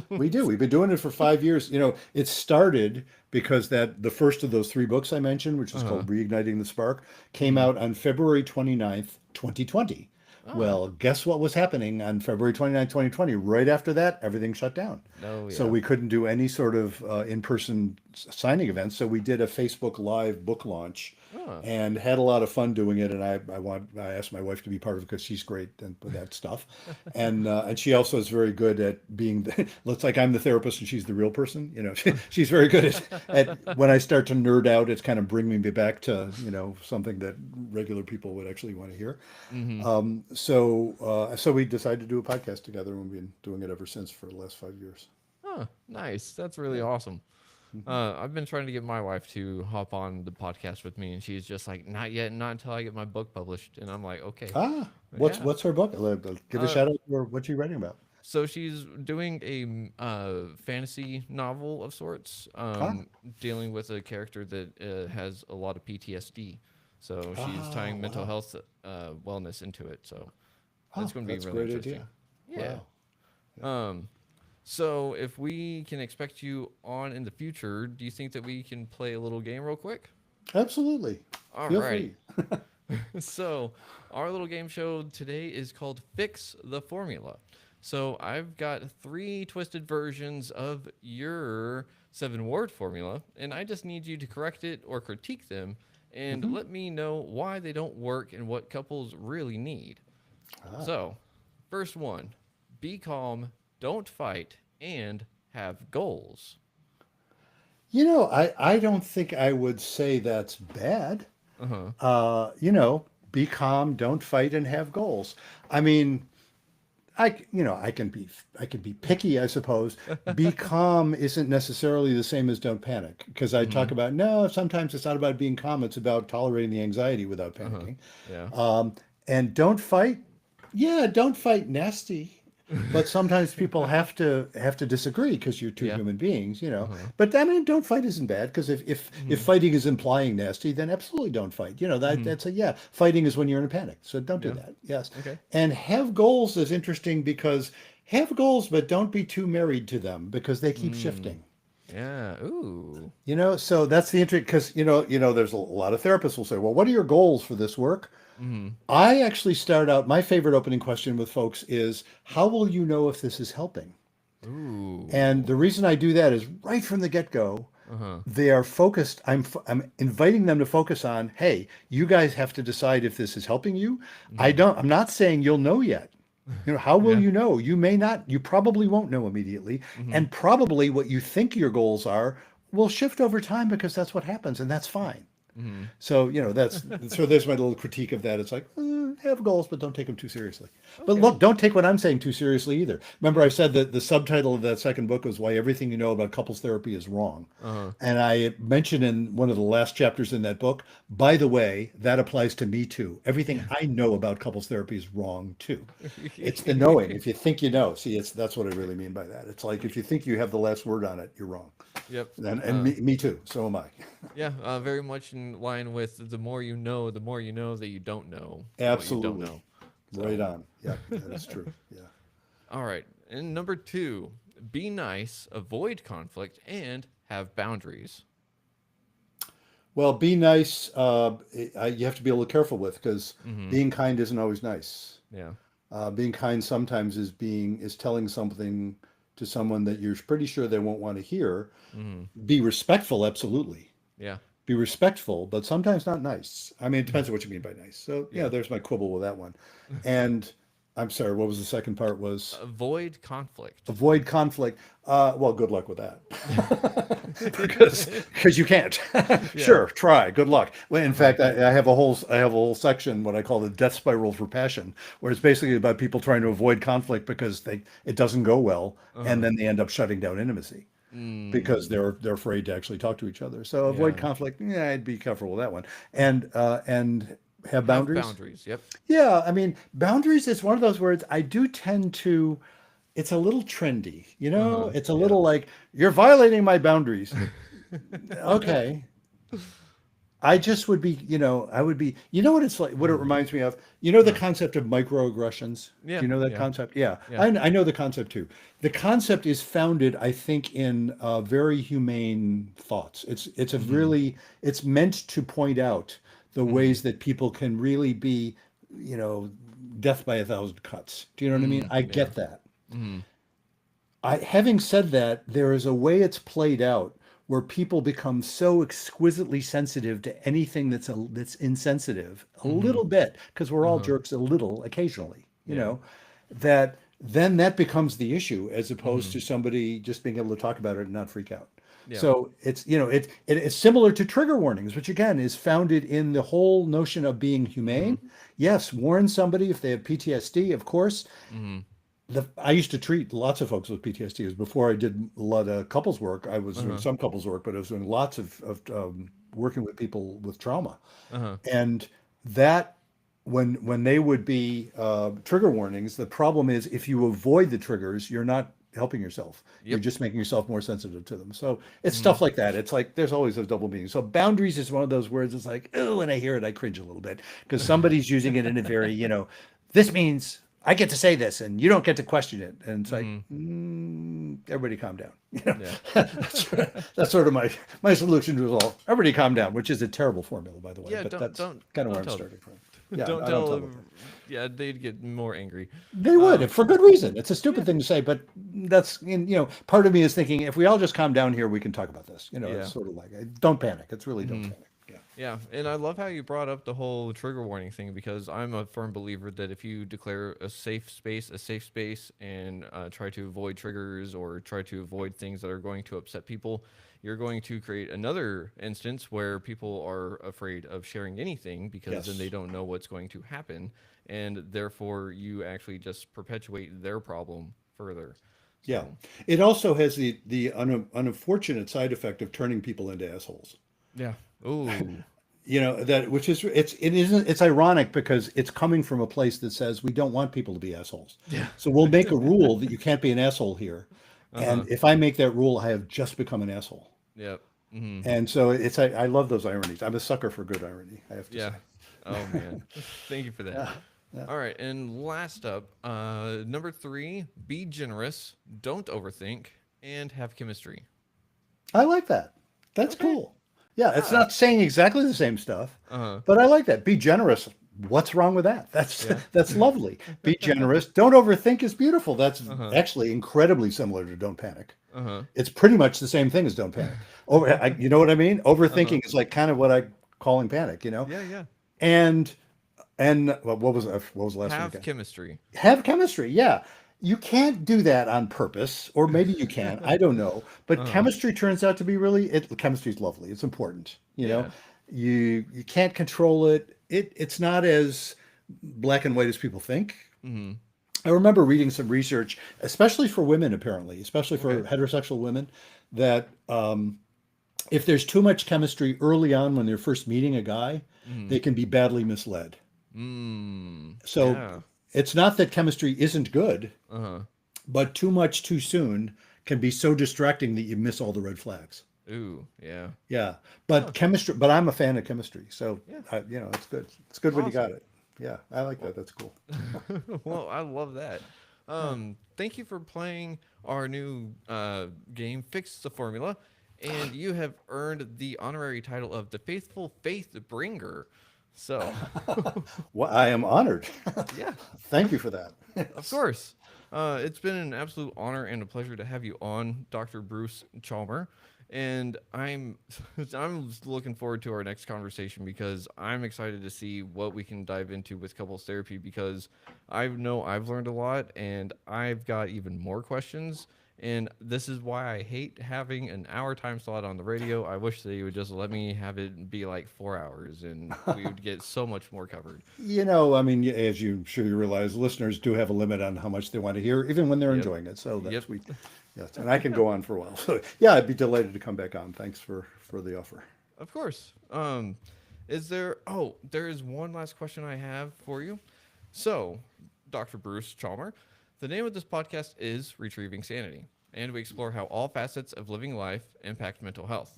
[SPEAKER 2] We do. We've been doing it for 5 years. It started because that the first of those 3 books I mentioned, which is
[SPEAKER 1] Uh-huh.
[SPEAKER 2] called Reigniting the Spark, came
[SPEAKER 1] Mhm.
[SPEAKER 2] out on February 29th, 2020.
[SPEAKER 1] Oh.
[SPEAKER 2] Well, guess what was happening on February 29th, 2020? Right after that, everything shut down.
[SPEAKER 1] Oh
[SPEAKER 2] So
[SPEAKER 1] yeah.
[SPEAKER 2] we couldn't do any sort of in-person signing events. So we did a Facebook Live book launch
[SPEAKER 1] Oh.
[SPEAKER 2] and had a lot of fun doing it. And I asked my wife to be part of it because she's great with that stuff, and she also is very good at being. Looks like I'm the therapist and she's the real person. She's very good at when I start to nerd out, it's kind of bringing me back to something that regular people would actually want to hear.
[SPEAKER 1] Mhm.
[SPEAKER 2] So we decided to do a podcast together, and we've been doing it ever since for the last 5 years.
[SPEAKER 1] Huh. Nice. That's really
[SPEAKER 2] Yeah.
[SPEAKER 1] awesome. I've been trying to get my wife to hop on the podcast with me, and she's just like, not yet, not until I get my book published. And I'm like, okay,
[SPEAKER 2] Ah,
[SPEAKER 1] yeah.
[SPEAKER 2] what's her book? Give a
[SPEAKER 1] Uh,
[SPEAKER 2] shout out for what you writing about.
[SPEAKER 1] so she's doing a fantasy novel of sorts,
[SPEAKER 2] Ah,
[SPEAKER 1] dealing with a character that has a lot of PTSD. So she's
[SPEAKER 2] oh,
[SPEAKER 1] tying mental
[SPEAKER 2] wow.
[SPEAKER 1] health wellness into it. So
[SPEAKER 2] Oh,
[SPEAKER 1] it's going to be
[SPEAKER 2] that's a
[SPEAKER 1] really
[SPEAKER 2] great
[SPEAKER 1] interesting.
[SPEAKER 2] idea.
[SPEAKER 1] Yeah.
[SPEAKER 2] Wow. Yeah.
[SPEAKER 1] Um, so if we can expect you on in the future, do you think that we can play a little game real quick?
[SPEAKER 2] Absolutely.
[SPEAKER 1] All
[SPEAKER 2] Feel
[SPEAKER 1] right.
[SPEAKER 2] free.
[SPEAKER 1] So our little game show today is called Fix the Formula. So I've got three twisted versions of your seven word formula, and I just need you to correct it or critique them and
[SPEAKER 2] Hmm.
[SPEAKER 1] let me know why they don't work and what couples really need.
[SPEAKER 2] Ah.
[SPEAKER 1] So, first one, be calm, don't fight, and have goals.
[SPEAKER 2] I don't think I would say that's bad.
[SPEAKER 1] Uh huh.
[SPEAKER 2] Be calm, don't fight, and have goals. I mean, I can be picky, I suppose. Be calm isn't necessarily the same as don't panic, because I
[SPEAKER 1] Mm hmm.
[SPEAKER 2] talk about no, sometimes it's not about being calm, it's about tolerating the anxiety without
[SPEAKER 1] Uh huh.
[SPEAKER 2] panicking.
[SPEAKER 1] Yeah.
[SPEAKER 2] Um, and don't fight. Yeah, don't fight nasty. But sometimes people have to disagree because you're two
[SPEAKER 1] Yeah.
[SPEAKER 2] human beings, you
[SPEAKER 1] Uh
[SPEAKER 2] know.
[SPEAKER 1] huh.
[SPEAKER 2] But I mean, don't fight isn't bad because if
[SPEAKER 1] Mm
[SPEAKER 2] fighting is implying nasty, then absolutely don't fight.
[SPEAKER 1] hmm. Mm hmm.
[SPEAKER 2] That's a yeah. Fighting is when you're in a panic, so don't do
[SPEAKER 1] Yeah.
[SPEAKER 2] that. Yes,
[SPEAKER 1] Okay.
[SPEAKER 2] and have goals is interesting because have goals, but don't be too married to them because they keep
[SPEAKER 1] Mm.
[SPEAKER 2] shifting.
[SPEAKER 1] Yeah. Ooh.
[SPEAKER 2] So that's the interest because there's a lot of therapists will say, well, what are your goals for this work?
[SPEAKER 1] Mm
[SPEAKER 2] I actually start out, my favorite opening question with folks is, how will you know if this is helping?
[SPEAKER 1] hmm.
[SPEAKER 2] And
[SPEAKER 1] Ooh.
[SPEAKER 2] the reason I do that is right from the get-go,
[SPEAKER 1] Uh huh.
[SPEAKER 2] they are focused. I'm inviting them to focus on, hey, you guys have to decide if this is helping you.
[SPEAKER 1] Mm
[SPEAKER 2] I'm not saying you'll know yet. How
[SPEAKER 1] hmm.
[SPEAKER 2] will
[SPEAKER 1] Yeah.
[SPEAKER 2] you know? You may not, you probably won't know immediately.
[SPEAKER 1] Mm hmm.
[SPEAKER 2] And probably what you think your goals are will shift over time because that's what happens, and that's fine.
[SPEAKER 1] Mm hmm.
[SPEAKER 2] So, there's my little critique of that. It's like, have goals, but don't take them too seriously. But
[SPEAKER 1] Okay.
[SPEAKER 2] look, don't take what I'm saying too seriously either. Remember, I
[SPEAKER 1] Yeah.
[SPEAKER 2] said that the subtitle of that second book was Why Everything You Know About Couples Therapy is Wrong.
[SPEAKER 1] Uh
[SPEAKER 2] And I mentioned in one of the last chapters in that book, by the way, that applies to me too. Everything
[SPEAKER 1] huh.
[SPEAKER 2] I know about couples therapy is wrong too. It's the
[SPEAKER 1] Yeah.
[SPEAKER 2] knowing. If you think you know, see, that's what I really mean by that. It's like if you think you have the last word on it, you're wrong.
[SPEAKER 1] Yep.
[SPEAKER 2] And me too. So am I.
[SPEAKER 1] Yeah, very much in line with the more you know that you don't know what you don't
[SPEAKER 2] Absolutely.
[SPEAKER 1] know.
[SPEAKER 2] Right
[SPEAKER 1] So,
[SPEAKER 2] on. Yeah, that is true. Yeah.
[SPEAKER 1] all right. And number two, be nice, avoid conflict, and have boundaries.
[SPEAKER 2] Well, be nice. You have to be a little careful with because
[SPEAKER 1] Mm-hmm.
[SPEAKER 2] being kind isn't always nice.
[SPEAKER 1] Yeah.
[SPEAKER 2] Being kind sometimes is telling something to someone that you're pretty sure they won't want to hear.
[SPEAKER 1] Mm-hmm.
[SPEAKER 2] Be respectful, absolutely.
[SPEAKER 1] Yeah.
[SPEAKER 2] Be respectful, but sometimes not nice. I mean, it depends on what you mean by nice. So yeah,
[SPEAKER 1] Yeah.
[SPEAKER 2] there's my quibble with that one. And I'm sorry, what was the second part? Was
[SPEAKER 1] Avoid conflict.
[SPEAKER 2] avoid conflict. Well, good luck with that.
[SPEAKER 1] Yeah.
[SPEAKER 2] Because you can't.
[SPEAKER 1] Yeah.
[SPEAKER 2] Sure, try. Good luck. Well, in
[SPEAKER 1] Uh-huh.
[SPEAKER 2] fact, I have a whole section what I call the death spiral for passion, where it's basically about people trying to avoid conflict because it doesn't go well, and
[SPEAKER 1] Uh-huh.
[SPEAKER 2] then they end up shutting down intimacy because
[SPEAKER 1] Mm.
[SPEAKER 2] they're afraid to actually talk to each other. So avoid
[SPEAKER 1] Yeah.
[SPEAKER 2] conflict. Yeah, I'd be careful with that one, and have
[SPEAKER 1] Have
[SPEAKER 2] boundaries.
[SPEAKER 1] boundaries. Yep.
[SPEAKER 2] Yeah, I mean, boundaries is one of those words I do tend to, it's a little trendy,
[SPEAKER 1] Uh-huh.
[SPEAKER 2] It's a
[SPEAKER 1] Yeah.
[SPEAKER 2] little like, you're violating my boundaries. Okay. I just would be, I would be, what it's like, what it
[SPEAKER 1] Uh-huh.
[SPEAKER 2] reminds me of, the
[SPEAKER 1] Uh-huh.
[SPEAKER 2] concept of microaggressions. Do
[SPEAKER 1] Yeah.
[SPEAKER 2] you know that
[SPEAKER 1] Yeah.
[SPEAKER 2] concept? Yeah,
[SPEAKER 1] Yeah.
[SPEAKER 2] I know the concept too. The concept is founded, I think, in very humane thoughts.
[SPEAKER 1] Mm-hmm.
[SPEAKER 2] It's meant to point out the
[SPEAKER 1] Mm-hmm.
[SPEAKER 2] ways that people can really be, you know, death by a thousand cuts. Do you know what I mean?
[SPEAKER 1] Mm.
[SPEAKER 2] I
[SPEAKER 1] Yeah.
[SPEAKER 2] get that.
[SPEAKER 1] Mm-hmm.
[SPEAKER 2] Having said that, there is a way it's played out where people become so exquisitely sensitive to anything that's insensitive, a
[SPEAKER 1] Mm-hmm.
[SPEAKER 2] little bit, because we're all
[SPEAKER 1] Uh-huh.
[SPEAKER 2] jerks a little occasionally,
[SPEAKER 1] Yeah.
[SPEAKER 2] that then that becomes the issue as opposed
[SPEAKER 1] Mm-hmm.
[SPEAKER 2] to somebody just being able to talk about it and not freak out.
[SPEAKER 1] Yeah.
[SPEAKER 2] So it's similar to trigger warnings, which again is founded in the whole notion of being
[SPEAKER 1] Mm-hmm.
[SPEAKER 2] humane. Yes, warn somebody if they have PTSD, of course,
[SPEAKER 1] Mm-hmm.
[SPEAKER 2] I used to treat lots of folks with PTSD. It was before I did a lot of couples work. I was doing
[SPEAKER 1] Uh-huh.
[SPEAKER 2] some couples work, but I was doing lots of working with people with trauma.
[SPEAKER 1] Uh-huh.
[SPEAKER 2] And that when they would be trigger warnings, the problem is if you avoid the triggers, you're not helping yourself. You're
[SPEAKER 1] Yep.
[SPEAKER 2] just making yourself more sensitive to them. So it's
[SPEAKER 1] Mm-hmm.
[SPEAKER 2] stuff like that. It's like there's always those double meanings. So boundaries is one of those words. It's like, oh, when I hear it, I cringe a little bit because somebody's using it in a very, this means I get to say this and you don't get to question it. And it's like,
[SPEAKER 1] Mm-hmm.
[SPEAKER 2] everybody calm down.
[SPEAKER 1] Yeah.
[SPEAKER 2] That's sort of my solution to it all. Everybody calm down, which is a terrible formula, by the way,
[SPEAKER 1] Yeah,
[SPEAKER 2] but
[SPEAKER 1] don't
[SPEAKER 2] that's
[SPEAKER 1] don't
[SPEAKER 2] kind of where
[SPEAKER 1] don't
[SPEAKER 2] I'm
[SPEAKER 1] tell them.
[SPEAKER 2] starting from. Yeah,
[SPEAKER 1] Don't
[SPEAKER 2] I don't
[SPEAKER 1] tell
[SPEAKER 2] tell them.
[SPEAKER 1] them. Yeah, they'd get more angry.
[SPEAKER 2] They would,
[SPEAKER 1] Um,
[SPEAKER 2] for good reason. It's a
[SPEAKER 1] yeah.
[SPEAKER 2] stupid thing to say, but part of me is thinking if we all just calm down here, we can talk about this. It's
[SPEAKER 1] Yeah.
[SPEAKER 2] sort of like, don't panic. It's really don't
[SPEAKER 1] Mm-hmm.
[SPEAKER 2] panic. Yeah.
[SPEAKER 1] Yeah, and I love how you brought up the whole trigger warning thing because I'm a firm believer that if you declare a safe space, and try to avoid triggers or try to avoid things that are going to upset people, you're going to create another instance where people are afraid of sharing anything because then they
[SPEAKER 2] Yes.
[SPEAKER 1] don't know what's going to happen, and therefore you actually just perpetuate their problem further.
[SPEAKER 2] Yeah.
[SPEAKER 1] So,
[SPEAKER 2] It also has the unfortunate side effect of turning people into assholes.
[SPEAKER 1] yeah. Oh,
[SPEAKER 2] That which is it's ironic because it's coming from a place that says we don't want people to be assholes.
[SPEAKER 1] yeah.
[SPEAKER 2] So we'll make a rule that you can't be an asshole here.
[SPEAKER 1] Uh huh.
[SPEAKER 2] And if I make that rule, I have just become an asshole.
[SPEAKER 1] Yep. Mm-hmm.
[SPEAKER 2] And so I love those ironies. I'm a sucker for good irony, I have to
[SPEAKER 1] Yeah.
[SPEAKER 2] say.
[SPEAKER 1] Oh man. Thank you for that.
[SPEAKER 2] Yeah. Yeah.
[SPEAKER 1] All right, and last up, number 3, be generous, don't overthink, and have chemistry.
[SPEAKER 2] I like that. That's
[SPEAKER 1] Okay.
[SPEAKER 2] cool. Yeah, it's
[SPEAKER 1] Yeah.
[SPEAKER 2] not saying exactly the same stuff,
[SPEAKER 1] Uh-huh.
[SPEAKER 2] but I like that. Be generous. What's wrong with that? That's
[SPEAKER 1] Yeah.
[SPEAKER 2] that's lovely. Be generous. Don't overthink is beautiful. That's
[SPEAKER 1] Uh-huh.
[SPEAKER 2] actually incredibly similar to don't panic.
[SPEAKER 1] Uh-huh.
[SPEAKER 2] It's pretty much the same thing as don't panic. You know what I mean?
[SPEAKER 1] Uh-huh.
[SPEAKER 2] Overthinking is like kind of what I calling panic.
[SPEAKER 1] Yeah, yeah.
[SPEAKER 2] And well, what was the last one
[SPEAKER 1] Have
[SPEAKER 2] again?
[SPEAKER 1] chemistry.
[SPEAKER 2] Have chemistry. Yeah. You can't do that on purpose, or maybe you can. I don't know. But
[SPEAKER 1] Uh-huh.
[SPEAKER 2] chemistry turns out to be chemistry is lovely. It's important.
[SPEAKER 1] Yeah.
[SPEAKER 2] You can't control it. It's not as black and white as people think.
[SPEAKER 1] Mm-hmm.
[SPEAKER 2] I remember reading some research, especially for women, apparently, especially for
[SPEAKER 1] Okay.
[SPEAKER 2] heterosexual women, that if there's too much chemistry early on when they're first meeting a guy,
[SPEAKER 1] Mm-hmm.
[SPEAKER 2] they can be badly misled. So
[SPEAKER 1] Yeah.
[SPEAKER 2] it's not that chemistry isn't good,
[SPEAKER 1] Uh-huh.
[SPEAKER 2] but too much too soon can be so distracting that you miss all the red flags.
[SPEAKER 1] Ooh, yeah.
[SPEAKER 2] Yeah,
[SPEAKER 1] Huh.
[SPEAKER 2] but I'm a fan of chemistry, so
[SPEAKER 1] Yeah.
[SPEAKER 2] it's good. It's good when you got
[SPEAKER 1] Awesome.
[SPEAKER 2] it. Yeah, I like
[SPEAKER 1] Well,
[SPEAKER 2] that. That's cool.
[SPEAKER 1] well, I love that.
[SPEAKER 2] Yeah.
[SPEAKER 1] Thank you for playing our new game, Fix the Formula, and you have earned the honorary title of the Faithful Faith Bringer. So,
[SPEAKER 2] Well, I am honored.
[SPEAKER 1] yeah,
[SPEAKER 2] Thank you for that.
[SPEAKER 1] of
[SPEAKER 2] Yes.
[SPEAKER 1] course. It's been an absolute honor and a pleasure to have you on, Dr. Bruce Chalmer. And I'm just looking forward to our next conversation because I'm excited to see what we can dive into with couples therapy because I know I've learned a lot and I've got even more questions. And this is why I hate having an hour time slot on the radio. I wish they would just let me have it be like 4 hours and we would get so much more covered.
[SPEAKER 2] I mean, as you sure you realize, listeners do have a limit on how much they want to hear, even when they're
[SPEAKER 1] Yep.
[SPEAKER 2] enjoying it. So
[SPEAKER 1] Yep.
[SPEAKER 2] yes, and I can go on for a while. So yeah, I'd be delighted to come back on. Thanks for the offer.
[SPEAKER 1] Of course. There is one last question I have for you. So, Dr. Bruce Chalmer, the name of this podcast is Retrieving Sanity, and we explore how all facets of living life impact mental health.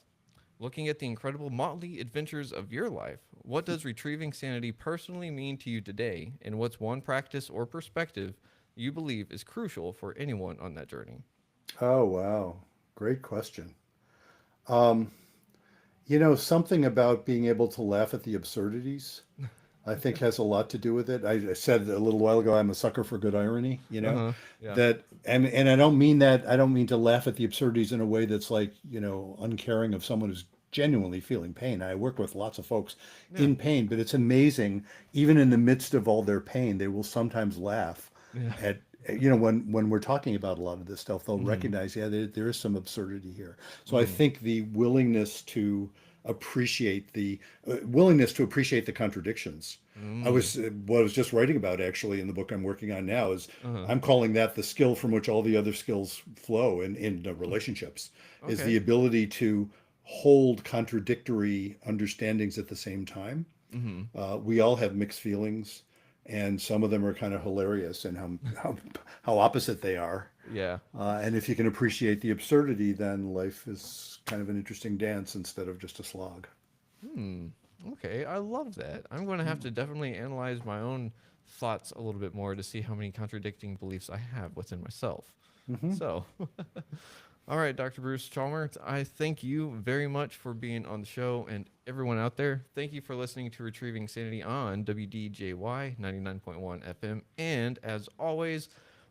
[SPEAKER 1] Looking at the incredible motley adventures of your life, what does retrieving sanity personally mean to you today, and what's one practice or perspective you believe is crucial for anyone on that journey?
[SPEAKER 2] Oh wow, great question. Something about being able to laugh at the absurdities, I think has a lot to do with it. I said a little while ago, I'm a sucker for good irony,
[SPEAKER 1] Uh huh. Yeah.
[SPEAKER 2] and I don't mean that, I don't mean to laugh at the absurdities in a way that's like, uncaring of someone who's genuinely feeling pain. I work with lots of folks
[SPEAKER 1] Yeah.
[SPEAKER 2] in pain, but it's amazing, even in the midst of all their pain, they will sometimes laugh
[SPEAKER 1] Yeah.
[SPEAKER 2] at, when we're talking about a lot of this stuff, they'll
[SPEAKER 1] Mm-hmm.
[SPEAKER 2] recognize, yeah, there is some absurdity here. So I
[SPEAKER 1] Mm-hmm.
[SPEAKER 2] think the willingness to appreciate the willingness to appreciate the contradictions.
[SPEAKER 1] Mm.
[SPEAKER 2] What I was just writing about actually in the book I'm working on now is
[SPEAKER 1] Uh-huh.
[SPEAKER 2] I'm calling that the skill from which all the other skills flow in relationships, is the
[SPEAKER 1] Okay.
[SPEAKER 2] ability to hold contradictory understandings at the same time.
[SPEAKER 1] Mm-hmm.
[SPEAKER 2] We all have mixed feelings, and some of them are kind of hilarious and how opposite they are.
[SPEAKER 1] Yeah.
[SPEAKER 2] And if you can appreciate the absurdity, then life is kind of an interesting dance instead of just a slog.
[SPEAKER 1] Hmm. Okay, I love that. I'm going to have to definitely analyze my own thoughts a little bit more to see how many contradicting beliefs I have within myself.
[SPEAKER 2] Mm-hmm.
[SPEAKER 1] So, all right, Dr. Bruce Chalmer, I thank you very much for being on the show, and everyone out there, thank you for listening to Retrieving Sanity on WDJY 99.1 FM. And as always,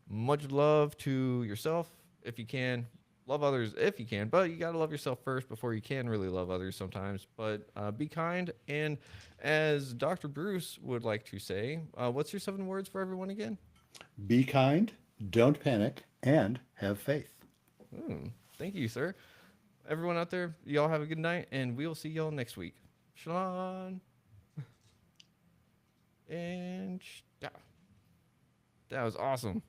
[SPEAKER 1] much love to yourself if you can. Love others if you can, but you got to love yourself first before you can really love others sometimes. But be kind. And as Dr. Bruce would like to say, what's your 7 words for everyone again?
[SPEAKER 2] Be kind, don't panic, and have faith.
[SPEAKER 1] Hmm. Thank you, sir. Everyone out there, y'all have a good night, and we'll see y'all next week. Shalom. And that was awesome.